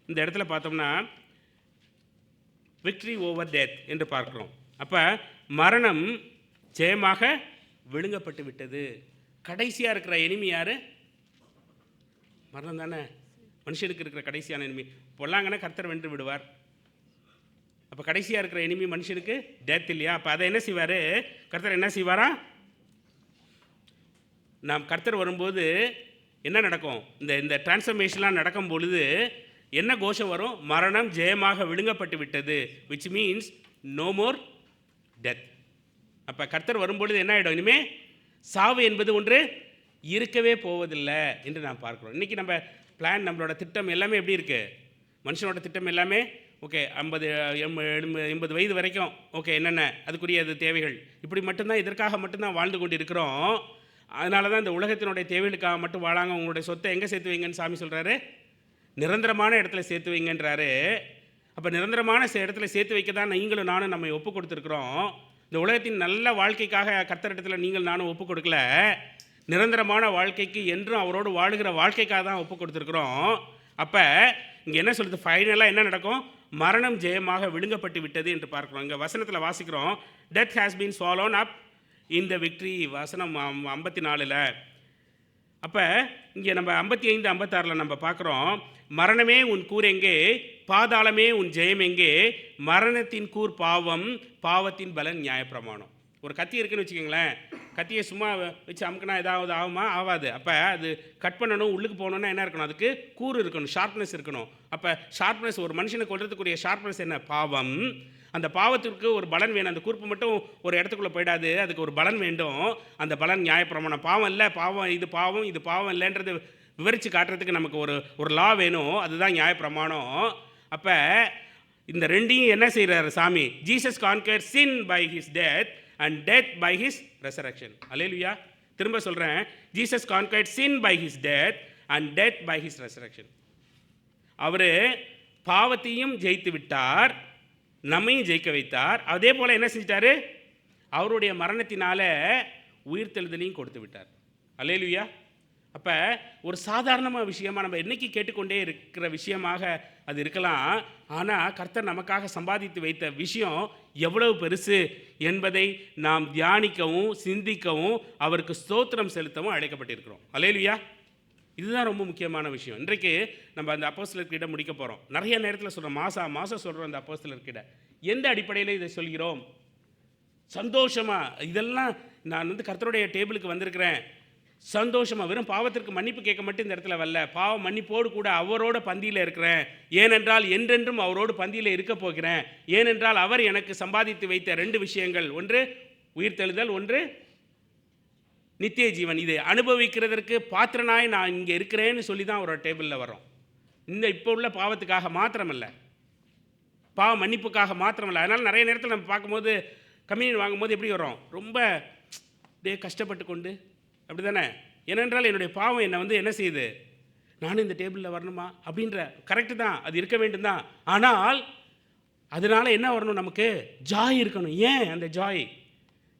இந்த இடத்துல பார்த்தோம்னா விக்ட்ரி ஓவர் டெத் என்று பார்க்குறோம். அப்போ மரணம் ஜெயமாக விழுங்கப்பட்டு விட்டது. கடைசியாக இருக்கிற எனிமி யார்? மரணம் தானே மனுஷனுக்கு இருக்கிற கடைசியான எனிமி. பொல்லாங்கன்னா கர்த்தர் வென்று விடுவார். அப்போ கடைசியாக இருக்கிற எனிமி மனுஷனுக்கு டெத் இல்லையா. அப்போ அதை என்ன செய்வார்? கர்த்தர் என்ன செய்வாரா? நாம் கர்த்தர் வரும்போது என்ன நடக்கும்? இந்த டிரான்ஸ்ஃபர்மேஷன்லாம் நடக்கும் பொழுது என்ன கோஷம் வரும்? மரணம் ஜெயமாக விழுங்கப்பட்டு விட்டது, which means no more death. அப்போ கர்த்தர் வரும்பொழுது என்ன ஆகிடும்? இனிமேல் சாவு என்பது ஒன்று இருக்கவே போவதில்லை என்று நாம் பார்க்குறோம். இன்றைக்கி நம்ம பிளான், நம்மளோட திட்டம் எல்லாமே எப்படி இருக்குது? மனுஷனோட திட்டம் எல்லாமே ஓகே 80 வயது வரைக்கும் ஓகே, என்னென்ன அதுக்குரிய அது தேவைகள், இப்படி மட்டும்தான், இதற்காக மட்டும்தான் வாழ்ந்து கொண்டு இருக்கிறோம். அதனால தான் இந்த உலகத்தினுடைய தேவைகளுக்காக மட்டும் வாழாங்க. உங்களுடைய சொத்தை எங்கே சேர்த்து வைங்கன்னு சாமி சொல்கிறாரு? நிரந்தரமான இடத்துல சேர்த்து வைங்கன்றாரு. அப்போ நிரந்தரமான இடத்துல சேர்த்து வைக்க தான் நீங்களும் நானும் நம்ம ஒப்பு கொடுத்துருக்குறோம். இந்த உலகத்தின் நல்ல வாழ்க்கைக்காக கர்த்தரிடத்தில் நீங்கள் நானும் ஒப்பு கொடுக்கல, நிரந்தரமான வாழ்க்கைக்கு என்றும் அவரோடு வாழுகிற வாழ்க்கைக்காக தான் ஒப்பு கொடுத்துருக்குறோம். அப்போ இங்கே என்ன சொல்லுது? ஃபைனலாக என்ன நடக்கும்? மரணம் ஜெயமாக விழுங்கப்பட்டு விட்டது என்று பார்க்குறோம். இங்கே வசனத்தில் வாசிக்கிறோம், death has been swallowed up in the victory. வசனம் 54. அப்போ இங்கே நம்ம 55, 56 நம்ம பார்க்குறோம், மரணமே உன் கூர் எங்கே, பாதாளமே உன் ஜெயம் எங்கே, மரணத்தின் கூர் பாவம், பாவத்தின் பலன் நியாயப்பிரமாணம். ஒரு கத்தி இருக்குன்னு வச்சுக்கோங்களேன், கத்தியை சும்மா வச்சு அமுக்குனா ஏதாவது ஆகுமா? ஆகாது. அப்போ அது கட் பண்ணணும், உள்ளுக்கு போகணுன்னா என்ன இருக்கணும்? அதுக்கு கூர் இருக்கணும், ஷார்ப்னஸ் இருக்கணும். அப்போ ஷார்ப்னஸ், ஒரு மனுஷனை கொள்றதுக்குரிய ஷார்ப்னஸ் என்ன? பாவம். அந்த பாவத்திற்கு ஒரு பலன் வேணும். அந்த கூர்ப்பு மட்டும் ஒரு இடத்துக்குள்ளே போயிடாது, அதுக்கு ஒரு பலன் வேண்டும். அந்த பலன் நியாயப்பிரமாணம். பாவம் இல்லை, பாவம் இது பாவம், இது பாவம் இல்லைன்றது விவரித்து காட்டுறதுக்கு நமக்கு ஒரு லா வேணும், அதுதான் நியாயப்பிரமாணம். அப்போ இந்த ரெண்டையும் என்ன செய்கிறார் சாமி? Jesus conquered sin by his death and death by his resurrection. அல்லேலூயா. திரும்ப சொல்கிறேன், Jesus conquered sin by his death and death by his resurrection. அவர் பாவத்தையும் ஜெயித்து விட்டார், நம்மையும் ஜெயிக்க வைத்தார். அதே போல் என்ன செஞ்சிட்டாரு? அவருடைய மரணத்தினால உயிர்த்தெழுதலையும் கொடுத்து விட்டார். அல்லேலூயா. அப்போ ஒரு சாதாரணமாக விஷயமாக நம்ம என்றைக்கு கேட்டுக்கொண்டே இருக்கிற விஷயமாக அது இருக்கலாம். ஆனால் கர்த்தர் நமக்காக சம்பாதித்து வைத்த விஷயம் எவ்வளவு பெருசு என்பதை நாம் தியானிக்கவும் சிந்திக்கவும் அவருக்கு ஸ்தோத்திரம் செலுத்தவும் அழைக்கப்பட்டிருக்கிறோம். அல்லேலூயா. இதுதான் ரொம்ப முக்கியமான விஷயம். இன்றைக்கு நம்ம அந்த அப்போஸ்தலர்கிட்ட முடிக்க போகிறோம். நிறைய நேரத்தில் சொல்கிறோம், மாதம் சொல்கிறோம் அந்த அப்போஸ்தலர்கிட்ட. எந்த அடிப்படையில் இதை சொல்கிறோம்? சந்தோஷமாக, இதெல்லாம் நான் கர்த்தருடைய டேபிளுக்கு வந்திருக்கிறேன் சந்தோஷமாக, வெறும் பாவத்திற்கு மன்னிப்பு கேட்க மட்டும் இந்த இடத்துல வரல, பாவ மன்னிப்போடு கூட அவரோட பந்தியில் இருக்கிறேன். ஏனென்றால் என்றென்றும் அவரோடு பந்தியில் இருக்க போகிறேன். ஏனென்றால் அவர் எனக்கு சம்பாதித்து வைத்த 2 விஷயங்கள், ஒன்று உயிர்த்தெழுதல், ஒன்று நித்திய ஜீவன். இதை அனுபவிக்கிறதற்கு பாத்திரனாய் நான் இங்கே இருக்கிறேன்னு சொல்லி தான் அவரோட டேபிளில் வரோம். இந்த இப்போ உள்ள பாவத்துக்காக மாத்திரமல்ல, பாவ மன்னிப்புக்காக மாத்திரமில்லை. அதனால் நிறைய நேரத்தில் நம்ம பார்க்கும்போது கம்யூனியன் வாங்கும்போது எப்படி வரோம், ரொம்ப கஷ்டப்பட்டு கொண்டு, அப்படி தானே? ஏனென்றால் என்னுடைய பாவம் என்னை வந்து என்ன செய்யுது, நானும் இந்த டேபிளில் வரணுமா அப்படின்ற, கரெக்டு தான், அது இருக்க வேண்டும் தான். ஆனால் அதனால் என்ன வரணும், நமக்கு ஜாய் இருக்கணும். ஏன் அந்த ஜாய்?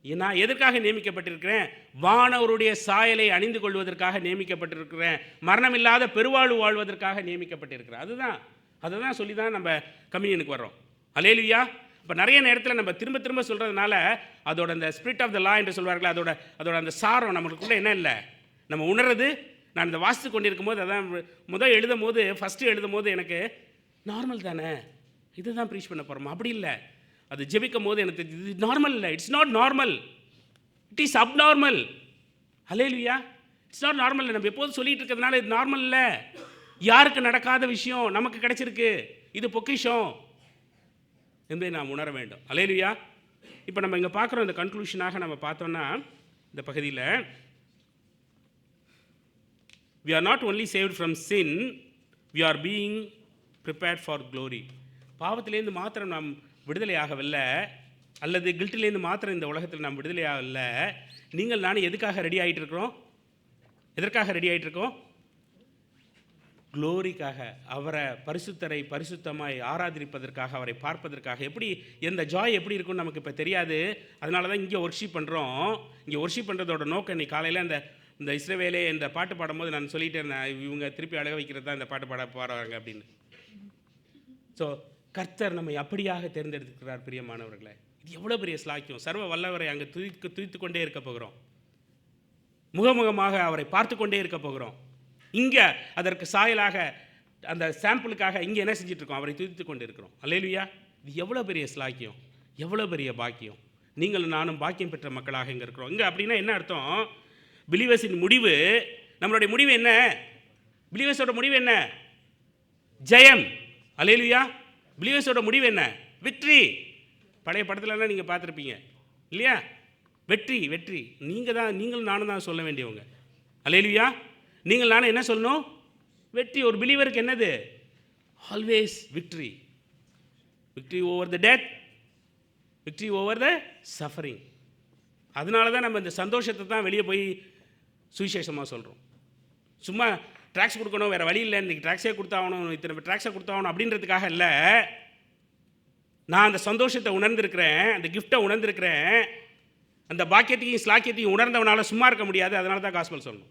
நான் எதற்காக நியமிக்கப்பட்டிருக்கிறேன்? வானவருடைய சாயலை அணிந்து கொள்வதற்காக நியமிக்கப்பட்டிருக்கிறேன். மரணமில்லாத பெருவாழ்வு வாழ்வதற்காக நியமிக்கப்பட்டிருக்கிறேன். அதை தான் சொல்லி தான் நம்ம கம்யூனியனுக்கு வர்றோம். அல்லேலூயா. இப்போ நிறைய நேரத்தில் நம்ம திரும்ப திரும்ப சொல்கிறதுனால அதோட அந்த ஸ்பிரிட் ஆஃப் த லா என்று சொல்வார்கள், அதோட அந்த சாரம் நம்மளுக்குள்ளே என்ன இல்லை, நம்ம உணர்றது. நான் இந்த வாசித்து கொண்டிருக்கும் போது அதான் ஃபஸ்ட்டு எழுதும் போது எனக்கு நார்மல் தானே, இது தான் ப்ரீச் பண்ண போகிறோமா, அப்படி இல்லை. அது ஜெபிக்கும் போது எனக்கு இது நார்மல் இல்லை, it's not normal, it is abnormal. Hallelujah. It's not normal. நம்ம எப்போதும் சொல்லிட்டு இருக்கிறதுனால இது நார்மல் இல்லை. யாருக்கு நடக்காத விஷயம் நமக்கு கிடைச்சிருக்கு, இது பொக்கிஷம் என்பதை நாம் உணர வேண்டும். அல்லேலூயா. இப்போ நம்ம இங்கே பார்க்குறோம், இந்த கன்க்ளூஷனாக நம்ம பார்த்தோம்னா இந்த பகுதியில் we are not only saved from sin, we are being prepared for glory. பாவத்திலேருந்து மாத்திரம் நாம் விடுதலையாகவில்லை, அல்லது கில்ட்டிலேருந்து மாத்திரம் இந்த உலகத்தில் நாம் விடுதலையாகவில்லை. நீங்கள் நானும் எதுக்காக ரெடி ஆகிட்டு இருக்கிறோம்? எதற்காக ரெடி ஆகிட்டு இருக்கோம்? க்ளோரிக்காக, அவரை பரிசுத்தரை பரிசுத்தமாய் ஆராதிப்பதற்காக, அவரை பார்ப்பதற்காக. எப்படி எந்த ஜாய் எப்படி இருக்குன்னு நமக்கு இப்போ தெரியாது. அதனால தான் இங்கே ஒர்ஷிப் பண்ணுறோம். இங்கே ஒர்ஷிப் பண்ணுறதோட நோக்கம், இன்னைக்கு காலையில் இந்த இஸ்ரவேலே இந்த பாட்டு பாடும்போது நான் சொல்லிகிட்டே இருந்தேன், இவங்க திருப்பி அழக வைக்கிறது தான் இந்த பாட்டு பாடுறாங்க அப்படின்னு. ஸோ கர்த்தர் நம்மை அப்படியாக தேர்ந்தெடுக்கிறார். பிரியமானவர்களே, இது எவ்வளோ பெரிய ஸ்லாக்கியம். சர்வ வல்லவரை அங்கே துதித்து கொண்டே இருக்க போகிறோம். முகமுகமாக அவரை பார்த்து கொண்டே இருக்க போகிறோம். இங்கே அதற்கு சாயலாக, அந்த சாம்பிளுக்காக இங்கே என்ன செஞ்சிட்ருக்கோம், அவரை துதித்து கொண்டு இருக்கிறோம். அல்லேலூயா. இது எவ்வளோ பெரிய ஸ்லாக்கியம், எவ்வளோ பெரிய பாக்கியம். நீங்களும் நானும் பாக்கியம் பெற்ற மக்களாக இங்கே இருக்கிறோம். இங்கே அப்படின்னா என்ன அர்த்தம்? பிலீவர்ஸின் முடிவு, நம்மளுடைய முடிவு என்ன? பிலீவர்ஸோட முடிவு என்ன? ஜெயம். அல்லேலூயா. பிலீவர்ஸோட முடிவு என்ன? விக்ட்ரி. பழைய படத்துலலாம் நீங்கள் பார்த்துருப்பீங்க இல்லையா? வெற்றி, வெற்றி. நீங்களும் நானும் தான் சொல்ல வேண்டியவங்க. அல்லேலூயா. நீங்கள் நானும் என்ன சொல்லணும்? வெற்றி. ஒரு பிலீவருக்கு என்னது? Always victory. Victory over the death, victory over the suffering. அதனால தான் நம்ம இந்த சந்தோஷத்தை தான் வெளியே போய் சுவிசேஷமாக சொல்கிறோம். சும்மா ட்ராக்ஸ் கொடுக்கணும், வேறு வழி இல்லை, இன்றைக்கி ட்ராக்ஸே கொடுத்தாகணும், இத்தனை ட்ராக்ஸை கொடுத்தாகணும் அப்படின்றதுக்காக இல்லை. நான் அந்த சந்தோஷத்தை உணர்ந்திருக்கிறேன், அந்த கிஃப்டை உணர்ந்திருக்கிறேன். அந்த பாக்கியத்தையும் ஸ்லாக்கியத்தையும் உணர்ந்தவனால சும்மா இருக்க முடியாது. அதனால தான் காஸ்பல் சொல்லணும்.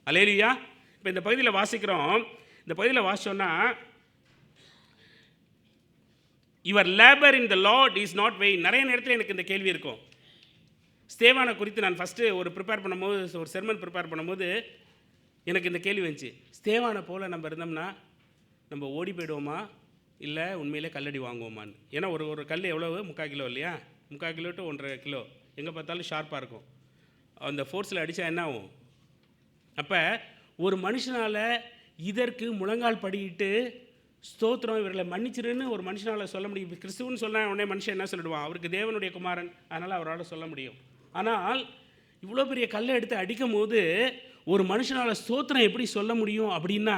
அல்லேலூயா. இப்போ இந்த பகுதியில் வாசிக்கிறோம். இந்த பகுதியில் வாசிச்சோன்னா, your labour in the lord is not vain. நிறைய நேரத்தில் எனக்கு இந்த கேள்வி இருக்கும். ஸ்தேவானை குறித்து நான் ஃபஸ்ட்டு ஒரு செர்மன் ப்ரிப்பேர் பண்ணும்போது எனக்கு இந்த கேள்வி வந்துச்சு. ஸ்தேவானை போல் நம்ம இருந்தோம்னா நம்ம ஓடி போயிடுவோமா, இல்லை உண்மையிலே கல்லடி வாங்குவோமான்னு. ஏன்னா ஒரு கல் எவ்வளவு? 3/4 கிலோ இல்லையா? 3/4 கிலோ டு 1.5 கிலோ. எங்கே பார்த்தாலும் ஷார்ப்பாக இருக்கும். அந்த ஃபோர்ஸில் அடித்தா என்ன ஆகும்? அப்போ ஒரு மனுஷனால் இதற்கு முழங்கால் படிக்கிட்டு ஸ்தோத்திரம் இவர்களை மன்னிச்சிருன்னு ஒரு மனுஷனால் சொல்ல முடியும். கிறிஸ்துவன்னு சொன்னால் உடனே மனுஷன் என்ன சொல்லிடுவான்? அவருக்கு தேவனுடைய குமாரன், அதனால் அவரால் சொல்ல முடியும். ஆனால் இவ்வளோ பெரிய கல்லை எடுத்து அடிக்கும் போது ஒரு மனுஷனால் ஸ்தோத்திரம் எப்படி சொல்ல முடியும் அப்படின்னா,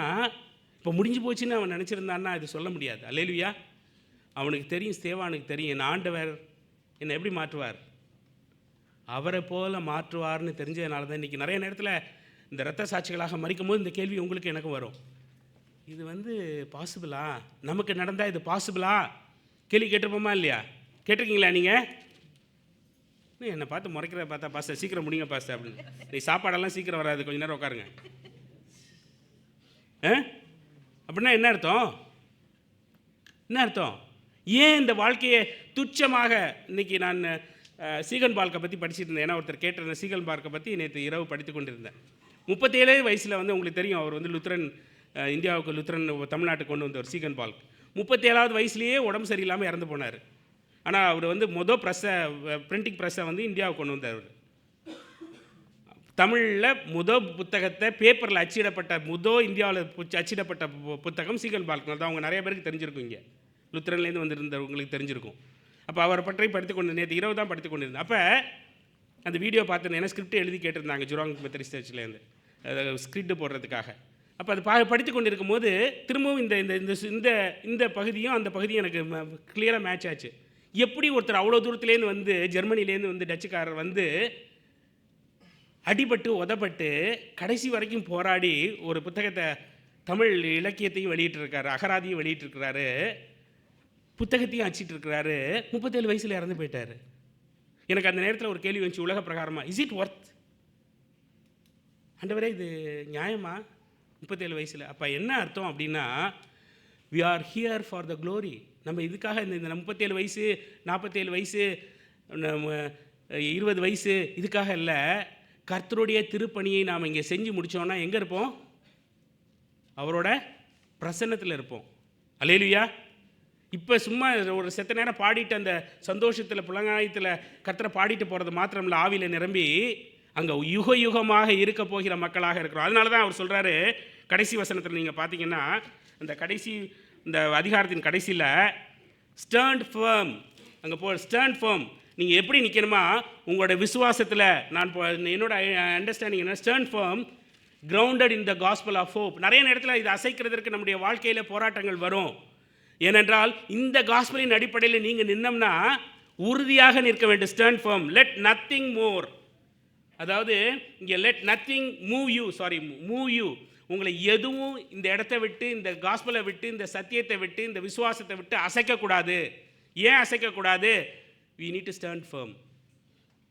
இப்போ முடிஞ்சு போச்சுன்னு அவன் நினச்சிருந்தான்னா இது சொல்ல முடியாது. அல்லேலூயா. அவனுக்கு தெரியும், ஸ்தேவானுக்கு தெரியும், என் ஆண்டவர் என்னை எப்படி மாற்றுவார், அவரை போல மாற்றுவார்னு தெரிஞ்சதுனால தான் இன்றைக்கி நிறைய நேரத்தில் இந்த இரத்த சாட்சிகளாக மறிக்கும் போது இந்த கேள்வி உங்களுக்கு எனக்கும் வரும். இது பாசிபிளா? நமக்கு நடந்தால் இது பாசிபிளா? கேள்வி கேட்டிருப்போமா இல்லையா? கேட்டிருக்கீங்களா நீங்கள்? என்னை பார்த்து முறைக்கிறத பார்த்தா, பாஸ்டர் சீக்கிரம் முடிங்க பாஸ்டர் அப்படின்னு. நீ சாப்பாடெல்லாம் சீக்கிரம் வராது, கொஞ்சம் நேரம் உட்காருங்க. அப்படின்னா என்ன அர்த்தம்? என்ன அர்த்தம்? ஏன் இந்த வாழ்க்கையை துச்சமாக இன்றைக்கி நான் சீகன் பால்கை பற்றி படிச்சுட்டு இருந்தேன். ஏன்னா ஒருத்தர் கேட்டிருந்தேன் சீகன் பால்கை பற்றி நேற்று இரவு படித்து கொண்டிருந்தேன். 37 வயசில் உங்களுக்கு தெரியும், அவர் லுத்ரன், இந்தியாவுக்கு லுத்ரன் தமிழ்நாட்டுக்கு கொண்டு வந்தவர் சீகன் பால்க். 37வது வயசுலேயே உடம்பு சரியில்லாமல் இறந்து போனார். ஆனால் அவர் பிரிண்டிங் ப்ரெஸ்ஸை இந்தியாவுக்கு கொண்டு வந்தார். தமிழில் புத்தகத்தை பேப்பரில் அச்சிடப்பட்ட இந்தியாவில் அச்சிடப்பட்ட புத்தகம் சீகன் பால்க் தான். அவங்க நிறைய பேருக்கு தெரிஞ்சிருக்கும், இங்கே லுத்ரன்லேருந்து வந்திருந்தவங்களுக்கு தெரிஞ்சிருக்கும். அப்போ அவரை பற்றி படித்து கொண்டு நேற்று இரவு தான் படித்து கொண்டிருந்தேன். அப்போ அந்த வீடியோ பார்த்துருந்தேன். ஏன்னா ஸ்கிரிப்ட் எழுதி கேட்டிருந்தாங்க ஜுராங் மெத்தடிஸ்ட் சர்ச்லேருந்து ஸ்கிரிப்ட் போடுறதுக்காக. அப்போ அது படித்து கொண்டு இருக்கும்போது திரும்பவும் இந்த இந்த இந்த இந்த இந்த பகுதியும் அந்த பகுதியும் எனக்கு கிளியராக மேட்ச் ஆச்சு. எப்படி ஒருத்தர் அவ்வளோ தூரத்துலேருந்து வந்து ஜெர்மனிலேருந்து வந்து டச்சுக்காரர் வந்து அடிபட்டு உதப்பட்டு கடைசி வரைக்கும் போராடி ஒரு புத்தகத்தை தமிழ் இலக்கியத்தையும் வெளியிட்டிருக்காரு, அகராதியும் வெளியிட்டிருக்கிறாரு, புத்தகத்தையும் அச்சிட்ருக்கிறாரு. 37 வயசில் இறந்து போயிட்டார். எனக்கு அந்த நேரத்தில் ஒரு கேள்வி வந்துச்சு, உலக பிரகாரமாக, இஸ் இட் ஒர்த்? ஆண்டவரே இது நியாயமா 37 வயசில்? அப்போ என்ன அர்த்தம் அப்படின்னா, we are here for the glory. நம்ம இதுக்காக இந்த 37 வயசு 47 வயசு 20 வயசு இதுக்காக இல்லை. கர்த்தருடைய திருப்பணியை நாம் இங்கே செஞ்சு முடித்தோன்னா எங்கே இருப்போம்? அவரோட பிரசன்னத்தில் இருப்போம். அல்லேலூயா. இப்போ சும்மா ஒரு செத்த நேரம் பாடிட்டு அந்த சந்தோஷத்தில் புலங்காயத்தில் கர்த்தரை பாடிட்டு போகிறது மாத்திரமில்ல, ஆவியில் நிரம்பி அங்கே யுக யுகமாக இருக்க போகிற மக்களாக இருக்கிறோம். அதனால தான் அவர் சொல்கிறாரு கடைசி வசனத்தில், நீங்கள் பார்த்தீங்கன்னா அந்த கடைசி இந்த அதிகாரத்தின் கடைசியில் ஸ்டாண்ட் ஃபர்ம், அங்கே ஸ்டாண்ட் ஃபர்ம். நீங்கள் எப்படி நிற்கணுமா? உங்களோட விசுவாசத்தில். நான் என்னோட அண்டர்ஸ்டாண்டிங் என்ன, stand firm grounded in the gospel of hope. நிறைய நேரத்தில் இது அசைக்கிறதுக்கு நம்முடைய வாழ்க்கையில் போராட்டங்கள் வரும். ஏனென்றால் இந்த காஸ்பலின் அடிப்படையில் நீங்கள் நின்னோம்னா உறுதியாக நிற்க வேண்டும். Stand firm, let nothing more. அதாவது இங்கே லெட் நத்திங் மூவ் யூ. உங்களை எதுவும் இந்த இடத்த விட்டு, இந்த காஸ்பலை விட்டு, இந்த சத்தியத்தை விட்டு, இந்த விசுவாசத்தை விட்டு அசைக்கக்கூடாது. ஏன் அசைக்கக்கூடாது? we need to stand firm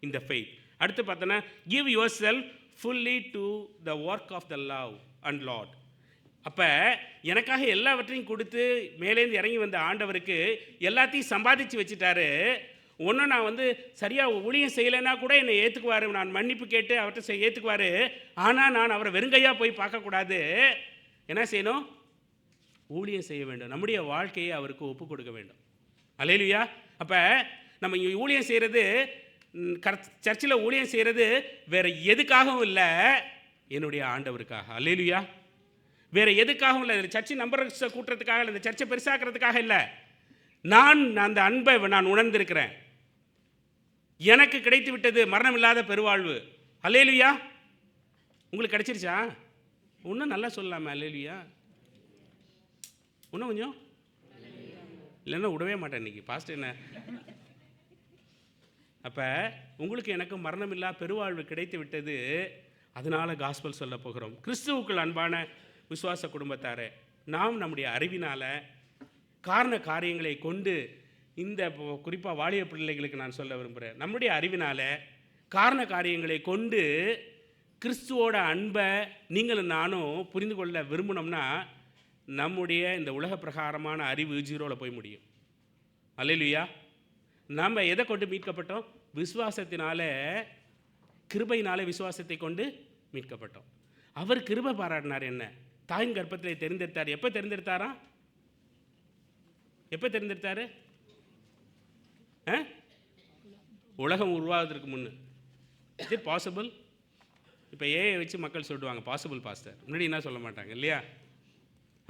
in the faith. அடுத்து பார்த்தோன்னா, give yourself fully to the work of the love and Lord. அப்போ எனக்காக எல்லாவற்றையும் கொடுத்து மேலேருந்து இறங்கி வந்த ஆண்டவருக்கு எல்லாத்தையும் சம்பாதிச்சு வச்சுட்டாரு. ஒன்றும் நான் வந்து சரியாக ஊழியம் செய்யலைன்னா கூட என்னை ஏற்றுக்குவார், நான் மன்னிப்பு கேட்டு அவர்கிட்ட ஏற்றுக்குவார். ஆனால் நான் அவரை வெறுங்கையாக போய் பார்க்கக்கூடாது. என்ன செய்யணும்? ஊழியம் செய்ய வேண்டும். நம்முடைய வாழ்க்கையை அவருக்கு ஒப்பு கொடுக்க வேண்டும். அல்லேலூயா. அப்போ நம்ம இங்கே ஊழியம் செய்கிறது, சர்ச்சில் ஊழியம் செய்கிறது வேறு எதுக்காகவும் இல்லை, என்னுடைய ஆண்டவருக்காக. அல்லேலூயா. வேறு எதுக்காகவும் இல்லை. சர்ச்சை நம்பர்ஸை கூட்டுறதுக்காக இல்லை, இந்த சர்ச்சை பெருசாக்கிறதுக்காக இல்லை. நான் அந்த அன்பை நான் உணர்ந்திருக்கிறேன். எனக்கு கிடைத்து விட்டது மரணம் இல்லாத பெருவாழ்வு. அல்லேலூயா. உங்களுக்கு கிடைச்சிருச்சா? இன்னும் நல்லா சொல்லலாமே அல்லேலூயா. இன்னும் கொஞ்சம் இல்லைன்னா விடவே மாட்டேன் இன்னைக்கு பாஸ்டர் என்ன. அப்போ உங்களுக்கு எனக்கு மரணமில்லா பெருவாழ்வு கிடைத்து விட்டது. அதனால் காஸ்பல் சொல்ல போகிறோம். கிறிஸ்துவுக்குள் அன்பான விசுவாச குடும்பத்தாரே, நாம் நம்முடைய அறிவினால் காரண காரியங்களை கொண்டு, இந்த குறிப்பாக வாலிய பிள்ளைகளுக்கு நான் சொல்ல விரும்புகிறேன், நம்முடைய அறிவினால் காரண காரியங்களை கொண்டு கிறிஸ்துவோட அன்பை நீங்களும் நானும் புரிந்து கொள்ள விரும்பினோம்னா நம்முடைய இந்த உலக பிரகாரமான அறிவு ஜீரோவில் போய் முடியும். அல்லேலூயா. நம்ம எதை கொண்டு மீட்கப்பட்டோம்? விசுவாசத்தினால, கிருபையினால விசுவாசத்தை கொண்டு மீட்கப்பட்டோம். அவர் கிருபை பாராட்டினார். என்ன? தாயின் கர்ப்பத்தில் தெரிந்தெடுத்தார். எப்போ தெரிந்தெடுத்தாரா? எப்போ தெரிந்தெடுத்தாரு? உலகம் உருவாவதற்கு முன்னு. Is it possible? இப்போ ஏஐ வச்சு மக்கள் சொல்லுவாங்க பாசிபிள் பாஸ்டர், முன்னாடி என்ன சொல்ல மாட்டாங்க இல்லையா?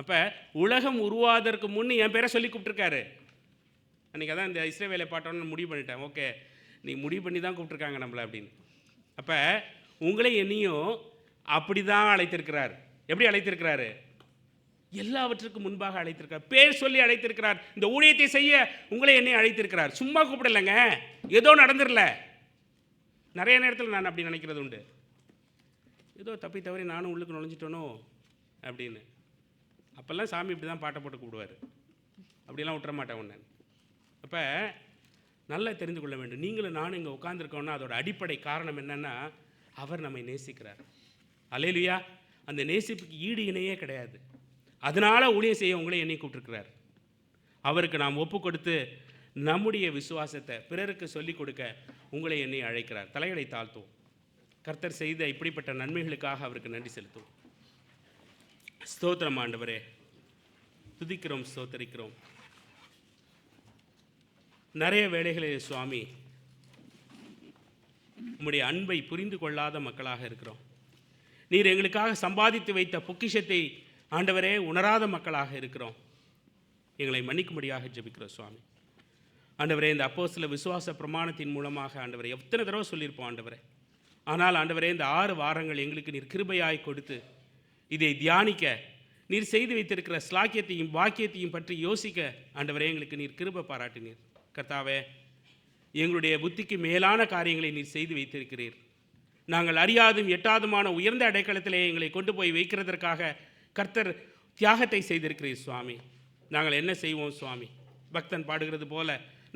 அப்போ உலகம் உருவாவதற்கு முன்னு என் பேரை சொல்லி கூப்பிட்டுருக்காரு. அன்றைக்கி அதான் இந்த இஸ்ரவேலை பாட்டோன்னு முடிவு பண்ணிட்டேன். ஓகே, நீ முடிவு பண்ணி தான் கூப்பிட்ருக்காங்க நம்மளை அப்படின்னு. அப்போ உங்களை என்னையும் அப்படி தான் அழைத்திருக்கிறார். எப்படி அழைத்திருக்கிறாரு? எல்லாவற்றுக்கும் முன்பாக அழைத்திருக்கிறார். பேர் சொல்லி அழைத்திருக்கிறார். இந்த ஊழியத்தை செய்ய உங்களை என்னையும் அழைத்திருக்கிறார். சும்மா கூப்பிடலைங்க, ஏதோ நடந்துடல. நிறைய நேரத்தில் நான் அப்படி நினைக்கிறது உண்டு. ஏதோ தப்பி தவறி நானும் உள்ளுக்கு நுழைஞ்சிட்டோனோ அப்படின்னு. அப்போல்லாம் சாமி இப்படி தான் பாட்டை போட்டு கூப்பிடுவார். அப்படிலாம் விட்டுற மாட்டேன் ஒன்று. அப்போ நல்லா தெரிந்து கொள்ள வேண்டும். நீங்களும் நானும் இங்கே உட்காந்துருக்கோன்னா அதோட அடிப்படை காரணம் என்னென்னா, அவர் நம்மை நேசிக்கிறார். அல்லேலூயா. அந்த நேசிப்புக்கு ஈடு இணையே கிடையாது. அதனால் ஊழியம் செய்ய உங்களே என்னை கூப்பிட்டுருக்கிறார். அவருக்கு நாம் ஒப்பு கொடுத்து நம்முடைய விசுவாசத்தை பிறருக்கு சொல்லிக் கொடுக்க உங்களை என்னை அழைக்கிறார். தலைகளை தாழ்த்துவோம். கர்த்தர் செய்த இப்படிப்பட்ட நன்மைகளுக்காக அவருக்கு நன்றி செலுத்துவோம். ஸ்தோத்திரம் ஆண்டவரே, துதிக்கிறோம், ஸ்தோத்தரிக்கிறோம். நிறைய வேளைகளில் சுவாமி உம்முடைய அன்பை புரிந்து கொள்ளாத மக்களாக இருக்கிறோம். நீர் எங்களுக்காக சம்பாதித்து வைத்த பொக்கிஷத்தை ஆண்டவரே உணராத மக்களாக இருக்கிறோம். எங்களை மன்னிக்கும்படியாக ஜெபிக்கிறோம் சுவாமி. ஆண்டவரே, இந்த அப்போஸ்தல விசுவாச பிரமாணத்தின் மூலமாக ஆண்டவரே எத்தனை தடவை சொல்லியிருப்போம் ஆண்டவரே. ஆனால் ஆண்டவரே, இந்த 6 வாரங்கள் எங்களுக்கு நீர் கிருபையாய் கொடுத்து இதை தியானிக்க, நீர் செய்து வைத்திருக்கிற ஸ்லாக்கியத்தையும் பாக்கியத்தையும் பற்றி யோசிக்க ஆண்டவரே எங்களுக்கு நீர் கிருபை பாராட்டினீர். கர்த்தாவே, எங்களுடைய புத்திக்கு மேலான காரியங்களை நீர் செய்து வைத்திருக்கிறீர். நாங்கள் அறியாதும் எட்டாதுமான உயர்ந்த அடைக்கலத்திலே எங்களை கொண்டு போய் வைக்கிறதற்காக கர்த்தர் தியாகத்தை செய்திருக்கிறீர் சுவாமி. நாங்கள் என்ன செய்வோம் சுவாமி? பக்தன் பாடுகிறது போல,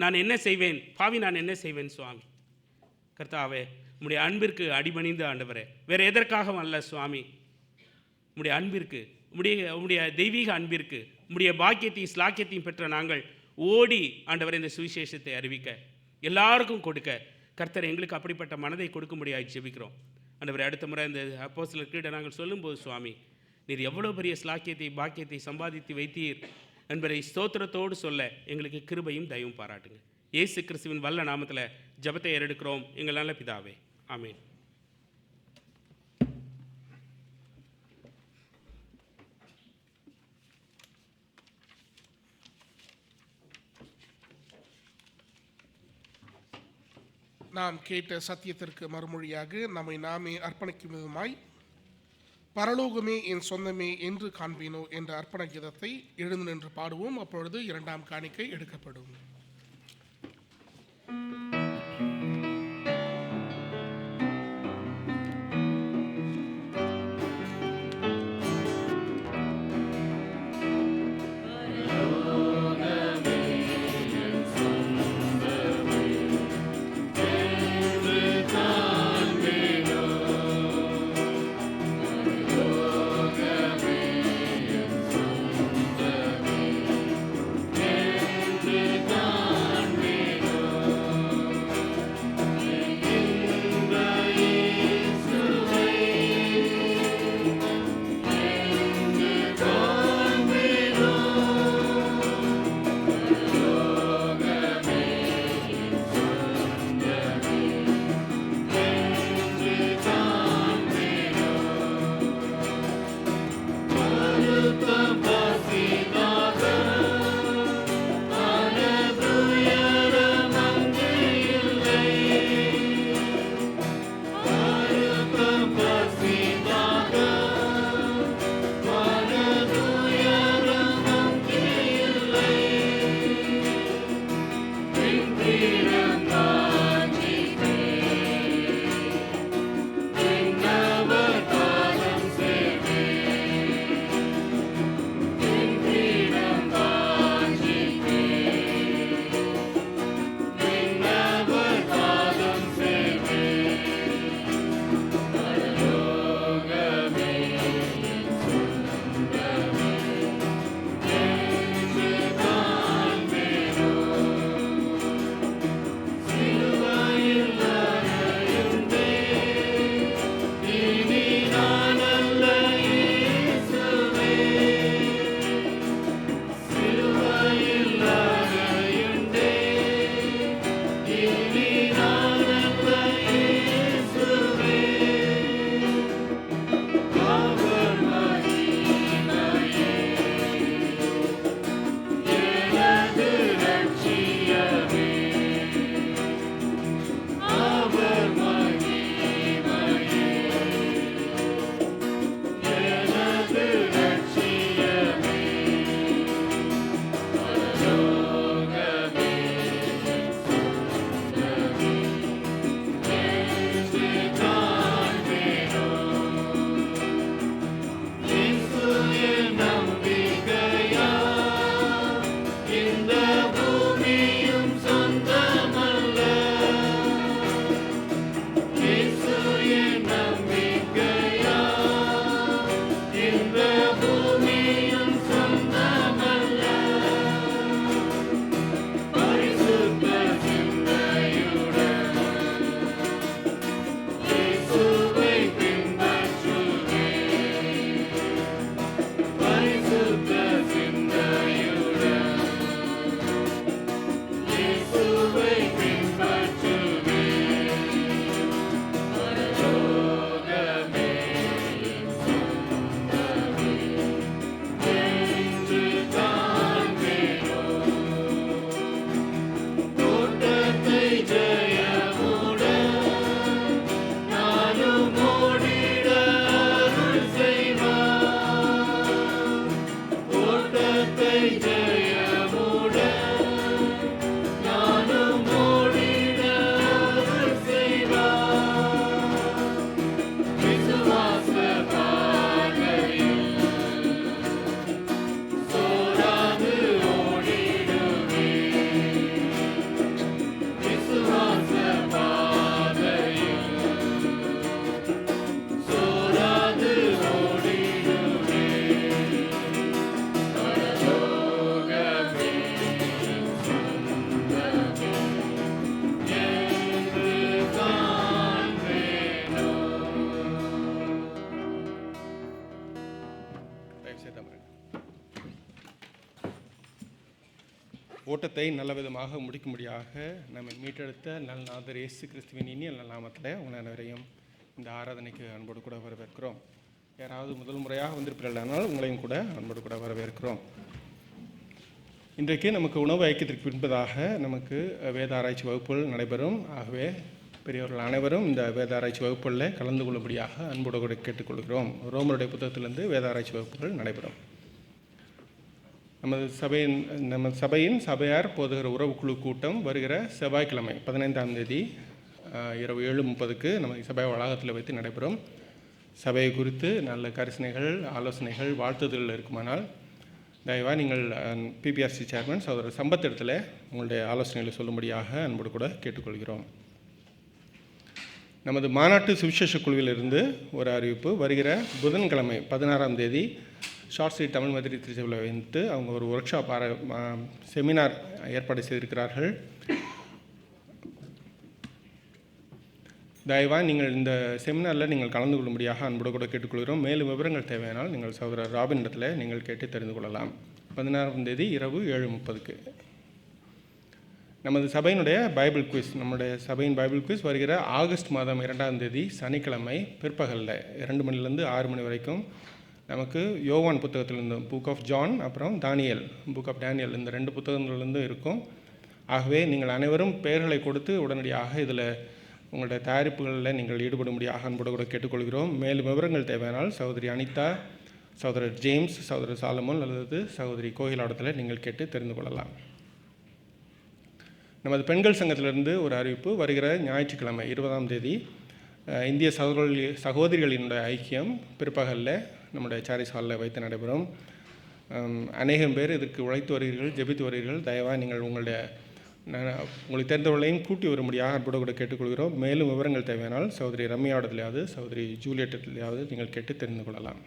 நான் என்ன செய்வேன் பாவி, நான் என்ன செய்வேன் சுவாமி? கர்த்தாவே, உம்முடைய அன்பிற்கு அடிபணிந்து ஆண்டவரே, வேறு எதற்காகவும் அல்ல சுவாமி, உம்முடைய அன்பிற்கு, உம்முடைய தெய்வீக அன்பிற்கு, உம்முடைய பாக்கியத்தையும் ஸ்லாக்கியத்தையும் பெற்ற நாங்கள் ஓடி ஆண்டவரே இந்த சுவிசேஷத்தை அறிவிக்க, எல்லாருக்கும் கொடுக்க கர்த்தர் எங்களுக்கு அப்படிப்பட்ட மனதை கொடுக்க முடியாது ஜெபிக்கிறோம் ஆண்டவரே. அடுத்த முறை இந்த அப்போஸ்தலர் கிட்ட நாங்கள் சொல்லும்போது சுவாமி, நீர் எவ்வளோ பெரிய ஸ்லாக்கியத்தை பாக்கியத்தை சம்பாதித்து வைத்தீர் என்பதை ஸ்தோத்திரத்தோடு சொல்ல எங்களுக்கு கிருபையும் தயவும் பாராட்டுங்க. இயேசு கிறிஸ்துவின் வல்ல நாமத்தில் ஜெபத்தை ஏறெடுக்கிறோம் எங்கள் நல்ல பிதாவே, ஆமென். நாம் கேட்ட சத்தியத்திற்கு மறுமொழியாக நம்மை நாமே அர்ப்பணிக்கும் விதமாய் பரலோகமே என் சொந்தமே என்று காண்பேனோ என்ற அர்ப்பண கீதத்தை எழுந்து நின்று பாடுவோம். அப்பொழுது இரண்டாம் காணிக்கை எடுக்கப்படும். ஓட்டத்தை நல்ல விதமாக முடிக்கும்படியாக நம்மை மீட்டெடுத்த நல்லநாதர் இயேசு கிறிஸ்துவின் இனிய நல்ல நாமத்தில் உங்கள் அனைவரையும் இந்த ஆராதனைக்கு அன்போடு கூட வரவேற்கிறோம். யாராவது முதல் முறையாக வந்திருப்பீர்களானால் உங்களையும் கூட அன்போடு கூட வரவேற்கிறோம். இன்றைக்கு நமக்கு உணவு ஐக்கியத்திற்கு பின்பதாக நமக்கு வேத ஆராய்ச்சி வகுப்புகள் நடைபெறும். ஆகவே பெரியவர்கள் அனைவரும் இந்த வேத ஆராய்ச்சி வகுப்புகளில் கலந்து கொள்ளும்படியாக அன்போடு கூட கேட்டுக்கொள்கிறோம். ரோமருடைய புத்தகத்திலிருந்து வேத ஆராய்ச்சி வகுப்புகள் நடைபெறும். நமது சபையின் சபையார் போதுகிற உறவுக்குழு கூட்டம் வருகிற செவ்வாய்க்கிழமை 15ஆம் தேதி இரவு 7:30 நம்ம சபை வளாகத்தில் வைத்து நடைபெறும். சபையை குறித்து நல்ல கரிசனைகள், ஆலோசனைகள், வாழ்த்துதல்கள் இருக்குமானால் தயவாக நீங்கள் பிபிஆர்சி சேர்மன் சகோதரர் சம்பத் இடத்துல உங்களுடைய ஆலோசனைகளை சொல்லும்படியாக அன்போடு கூட கேட்டுக்கொள்கிறோம். நமது மாநாட்டு சுவிசேஷ குழுவிலிருந்து ஒரு அறிவிப்பு. வருகிற புதன்கிழமை 16ஆம் தேதி ஷார்ட் ஸ்ட்ரீட் தமிழ் மதுரை திருச்சபையில் வைத்து அவங்க ஒரு ஒர்க் ஷாப் செமினார் ஏற்பாடு செய்திருக்கிறார்கள். தயவாக நீங்கள் இந்த செமினாரில் நீங்கள் கலந்து கொள்ளும்படியாக அன்போடு கூட கேட்டுக்கொள்கிறோம். மேலும் விவரங்கள் தேவையானால் நீங்கள் சகோதரர் ராபின் இடத்துல நீங்கள் கேட்டு தெரிந்து கொள்ளலாம். 16ஆம் தேதி இரவு 7:30. நமது சபையினுடைய பைபிள் குவிஸ், நம்முடைய சபையின் பைபிள் குவிஸ் வருகிற ஆகஸ்ட் மாதம் 2ஆம் தேதி சனிக்கிழமை பிற்பகலில் 2 மணிலேருந்து 6 மணி வரைக்கும் நமக்கு யோவான் புத்தகத்திலிருந்து புக் ஆஃப் ஜான், அப்புறம் தானியல் புக் ஆஃப் டேனியல், இந்த 2 புத்தகங்களிலிருந்து இருக்கும். ஆகவே நீங்கள் அனைவரும் பெயர்களை கொடுத்து உடனடியாக இதில் உங்களுடைய தயாரிப்புகளில் நீங்கள் ஈடுபடும்படியாக அன்போடு கூட கேட்டுக்கொள்கிறோம். மேலும் விவரங்கள் தேவையானால் சகோதரி அனிதா, சகோதரர் ஜேம்ஸ், சகோதரர் சாலமோன் அல்லது சகோதரி கோகிலாடத்தில் நீங்கள் கேட்டு தெரிந்து கொள்ளலாம். நமது பெண்கள் சங்கத்திலிருந்து ஒரு அறிவிப்பு. வருகிற ஞாயிற்றுக்கிழமை 20ஆம் தேதி இந்திய சகோதரிகளினுடைய ஐக்கியம் பிற்பகலில் நம்முடைய சாரிஸ் ஹாலில் வைத்து நடைபெறும். அநேகம் பேர் இதற்கு உழைத்து வருகிறீர்கள், ஜெபித்து வருகிறீர்கள். தயவாக நீங்கள் உங்களுக்கு தெரிந்தவர்களையும் கூட்டி வரும்படியாக அன்போடு கூட கேட்டுக்கொள்கிறோம். மேலும் விவரங்கள் தேவையானால் சகோதரி ரம்யாவிடத்திலேயாவது சகோதரி ஜூலியட்டிலேயாவது நீங்கள் கேட்டு தெரிந்து கொள்ளலாம்.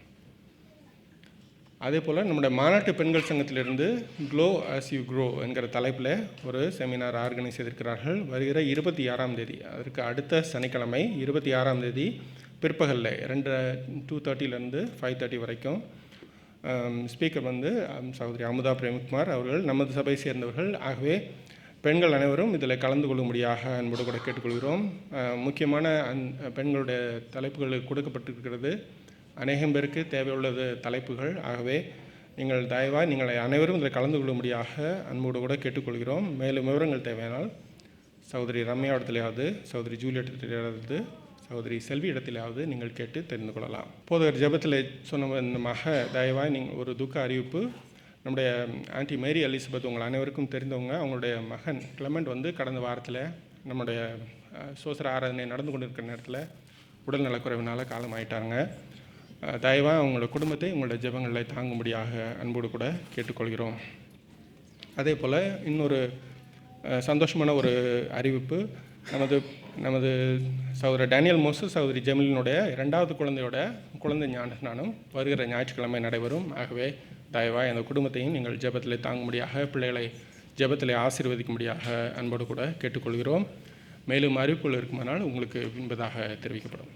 அதே போல் நம்முடைய மாநாட்டு பெண்கள் சங்கத்திலிருந்து க்ளோ ஆஸ் யூ க்ரோ என்கிற தலைப்பில் ஒரு செமினார் ஆர்கனைஸ் செய்திருக்கிறார்கள். வருகிற 26ஆம் தேதி, அதற்கு அடுத்த சனிக்கிழமை 26ஆம் தேதி பிற்பகலில் 2:30 5:30 வரைக்கும் ஸ்பீக்கர் சகோதரி அமுதா பிரேம்குமார் அவர்கள் நமது சபை சேர்ந்தவர்கள். ஆகவே பெண்கள் அனைவரும் இதில் கலந்து கொள்ளும்படியாக அன்போடு கூட கேட்டுக்கொள்கிறோம். முக்கியமான பெண்களுடைய தலைப்புகள் கொடுக்கப்பட்டிருக்கிறது. அநேகம் பேருக்கு தேவையுள்ளது தலைப்புகள். ஆகவே நீங்கள் தயவாக நீங்கள் அனைவரும் இதில் கலந்து கொள்ளும்படியாக அன்போடு கூட கேட்டுக்கொள்கிறோம். மேலும் விவரங்கள் தேவையானால் சகோதரி ரம்யா இடத்திலேயாவது, சகோதரி ஜூலியட் இடத்திலேயாவது, சகோதரி செல்வி இடத்திலேயாவது நீங்கள் கேட்டு தெரிந்து கொள்ளலாம். போதகர் ஜெபத்தில் சொன்னமாக தயவாக நீங்கள் ஒரு துக்க அறிவிப்பு. நம்முடைய ஆன்டி மேரி எலிசபெத் உங்கள் அனைவருக்கும் தெரிந்தவங்க. அவங்களுடைய மகன் கிளமெண்ட் கடந்த வாரத்தில் நம்முடைய சோசர ஆராதனை நடந்து கொண்டிருக்கிற நேரத்தில் உடல் நலக்குறைவினால் காலமாயிட்டாங்க. தயவாக அவங்களோட குடும்பத்தை உங்களோட ஜெபங்களில் தாங்கும்படியாக அன்போடு கூட கேட்டுக்கொள்கிறோம். அதே போல் இன்னொரு சந்தோஷமான ஒரு அறிவிப்பு. நமது சகோதரர் டேனியல் மோசஸ், சகோதரி ஜெமிலினுடைய 2வது குழந்தை ஞான ஸ்நானம் வருகிற ஞாயிற்றுக்கிழமை நடைபெறும். ஆகவே தயவாக அந்த குடும்பத்தையும் நீங்கள் ஜெபத்தில் தாங்கும்படியாக, பிள்ளைகளை ஜெபத்தில் ஆசீர்வதிக்கும்படியாக அன்போடு கூட கேட்டுக்கொள்கிறோம். மேலும் அறிவிப்புகள் இருக்குமானால் உங்களுக்கு பின்பதாக தெரிவிக்கப்படும்.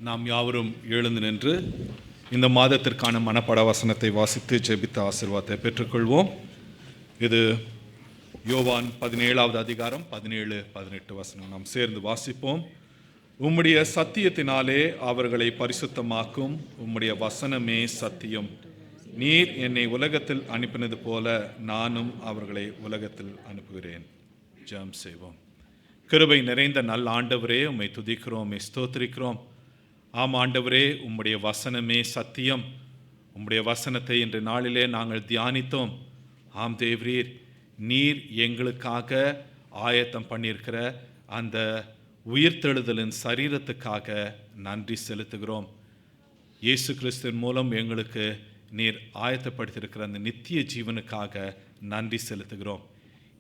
நாம் யாவரும் எழுந்து நின்று இந்த மாதத்திற்கான மனப்பாட வசனத்தை வாசித்து ஜெபித்த ஆசீர்வாதத்தை பெற்றுக்கொள்வோம். இது யோவான் 17வது அதிகாரம் 17-18 வசனம். நாம் சேர்ந்து வாசிப்போம். உம்முடைய சத்தியத்தினாலே அவர்களை பரிசுத்தமாக்கும், உம்முடைய வசனமே சத்தியம். நீர் என்னை உலகத்தில் அனுப்பினது போல நானும் அவர்களை உலகத்தில் அனுப்புகிறேன். ஜெபம் செய்வோம். கிருபை நிறைந்த நல்ல ஆண்டவரே, உம்மை துதிக்கிறோம், உம்மை ஸ்தோத்திரிக்கிறோம். ஆம் ஆண்டவரே, உம்முடைய வசனமே சத்தியம். உம்முடைய வசனத்தை இன்று நாளிலே நாங்கள் தியானித்தோம். ஆம் தேவரீர், நீர் எங்களுக்காக ஆயத்தம் பண்ணியிருக்கிற அந்த உயிர்த்தெழுதலின் சரீரத்துக்காக நன்றி செலுத்துகிறோம். இயேசு கிறிஸ்துவின் மூலம் எங்களுக்கு நீர் ஆயத்தப்படுத்தியிருக்கிற அந்த நித்திய ஜீவனுக்காக நன்றி செலுத்துகிறோம்.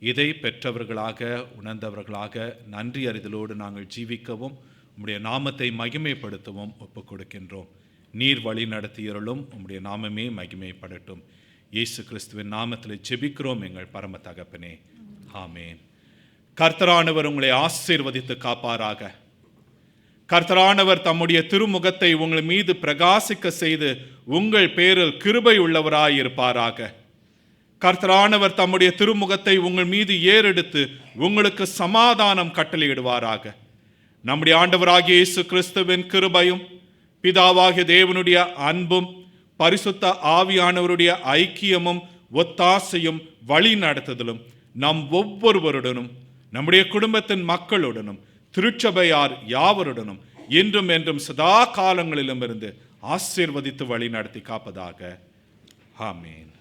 இதை பெற்றவர்களாக, உணர்ந்தவர்களாக நன்றி அறிதலோடு நாங்கள் ஜீவிக்கவும் உம்முடைய நாமத்தை மகிமைப்படுத்தவும் ஒப்புக் கொடுக்கின்றோம். நீர் வழி நடத்தியருளும், உம்முடைய நாமமே மகிமைப்படட்டும். இயேசு கிறிஸ்துவின் நாமத்தில் ஜெபிக்கிறோம் எங்கள் பரம தகப்பனே, ஆமேன். கர்த்தரானவர் உங்களை ஆசீர்வதித்து காப்பாராக. கர்த்தரானவர் தம்முடைய திருமுகத்தை உங்கள் மீது பிரகாசிக்க செய்து உங்கள் பேரில் கிருபை உள்ளவராயிருப்பாராக. கர்த்தரானவர் தம்முடைய திருமுகத்தை உங்கள் மீது ஏறெடுத்து உங்களுக்கு சமாதானம் கட்டளையிடுவாராக. நம்முடைய ஆண்டவராகிய இயேசு கிறிஸ்துவின் கிருபையும் பிதாவாகிய தேவனுடைய அன்பும் பரிசுத்த ஆவியானவருடைய ஐக்கியமும் ஒத்தாசையும் வழி நடத்துதலும் நம் ஒவ்வொருவருடனும் நம்முடைய குடும்பத்தின் மக்களுடனும் திருச்சபையார் யாவருடனும் இன்றும் என்றும் சதா காலங்களிலும் இருந்து ஆசீர்வதித்து வழி நடத்தி காப்பதாக. ஆமேன்.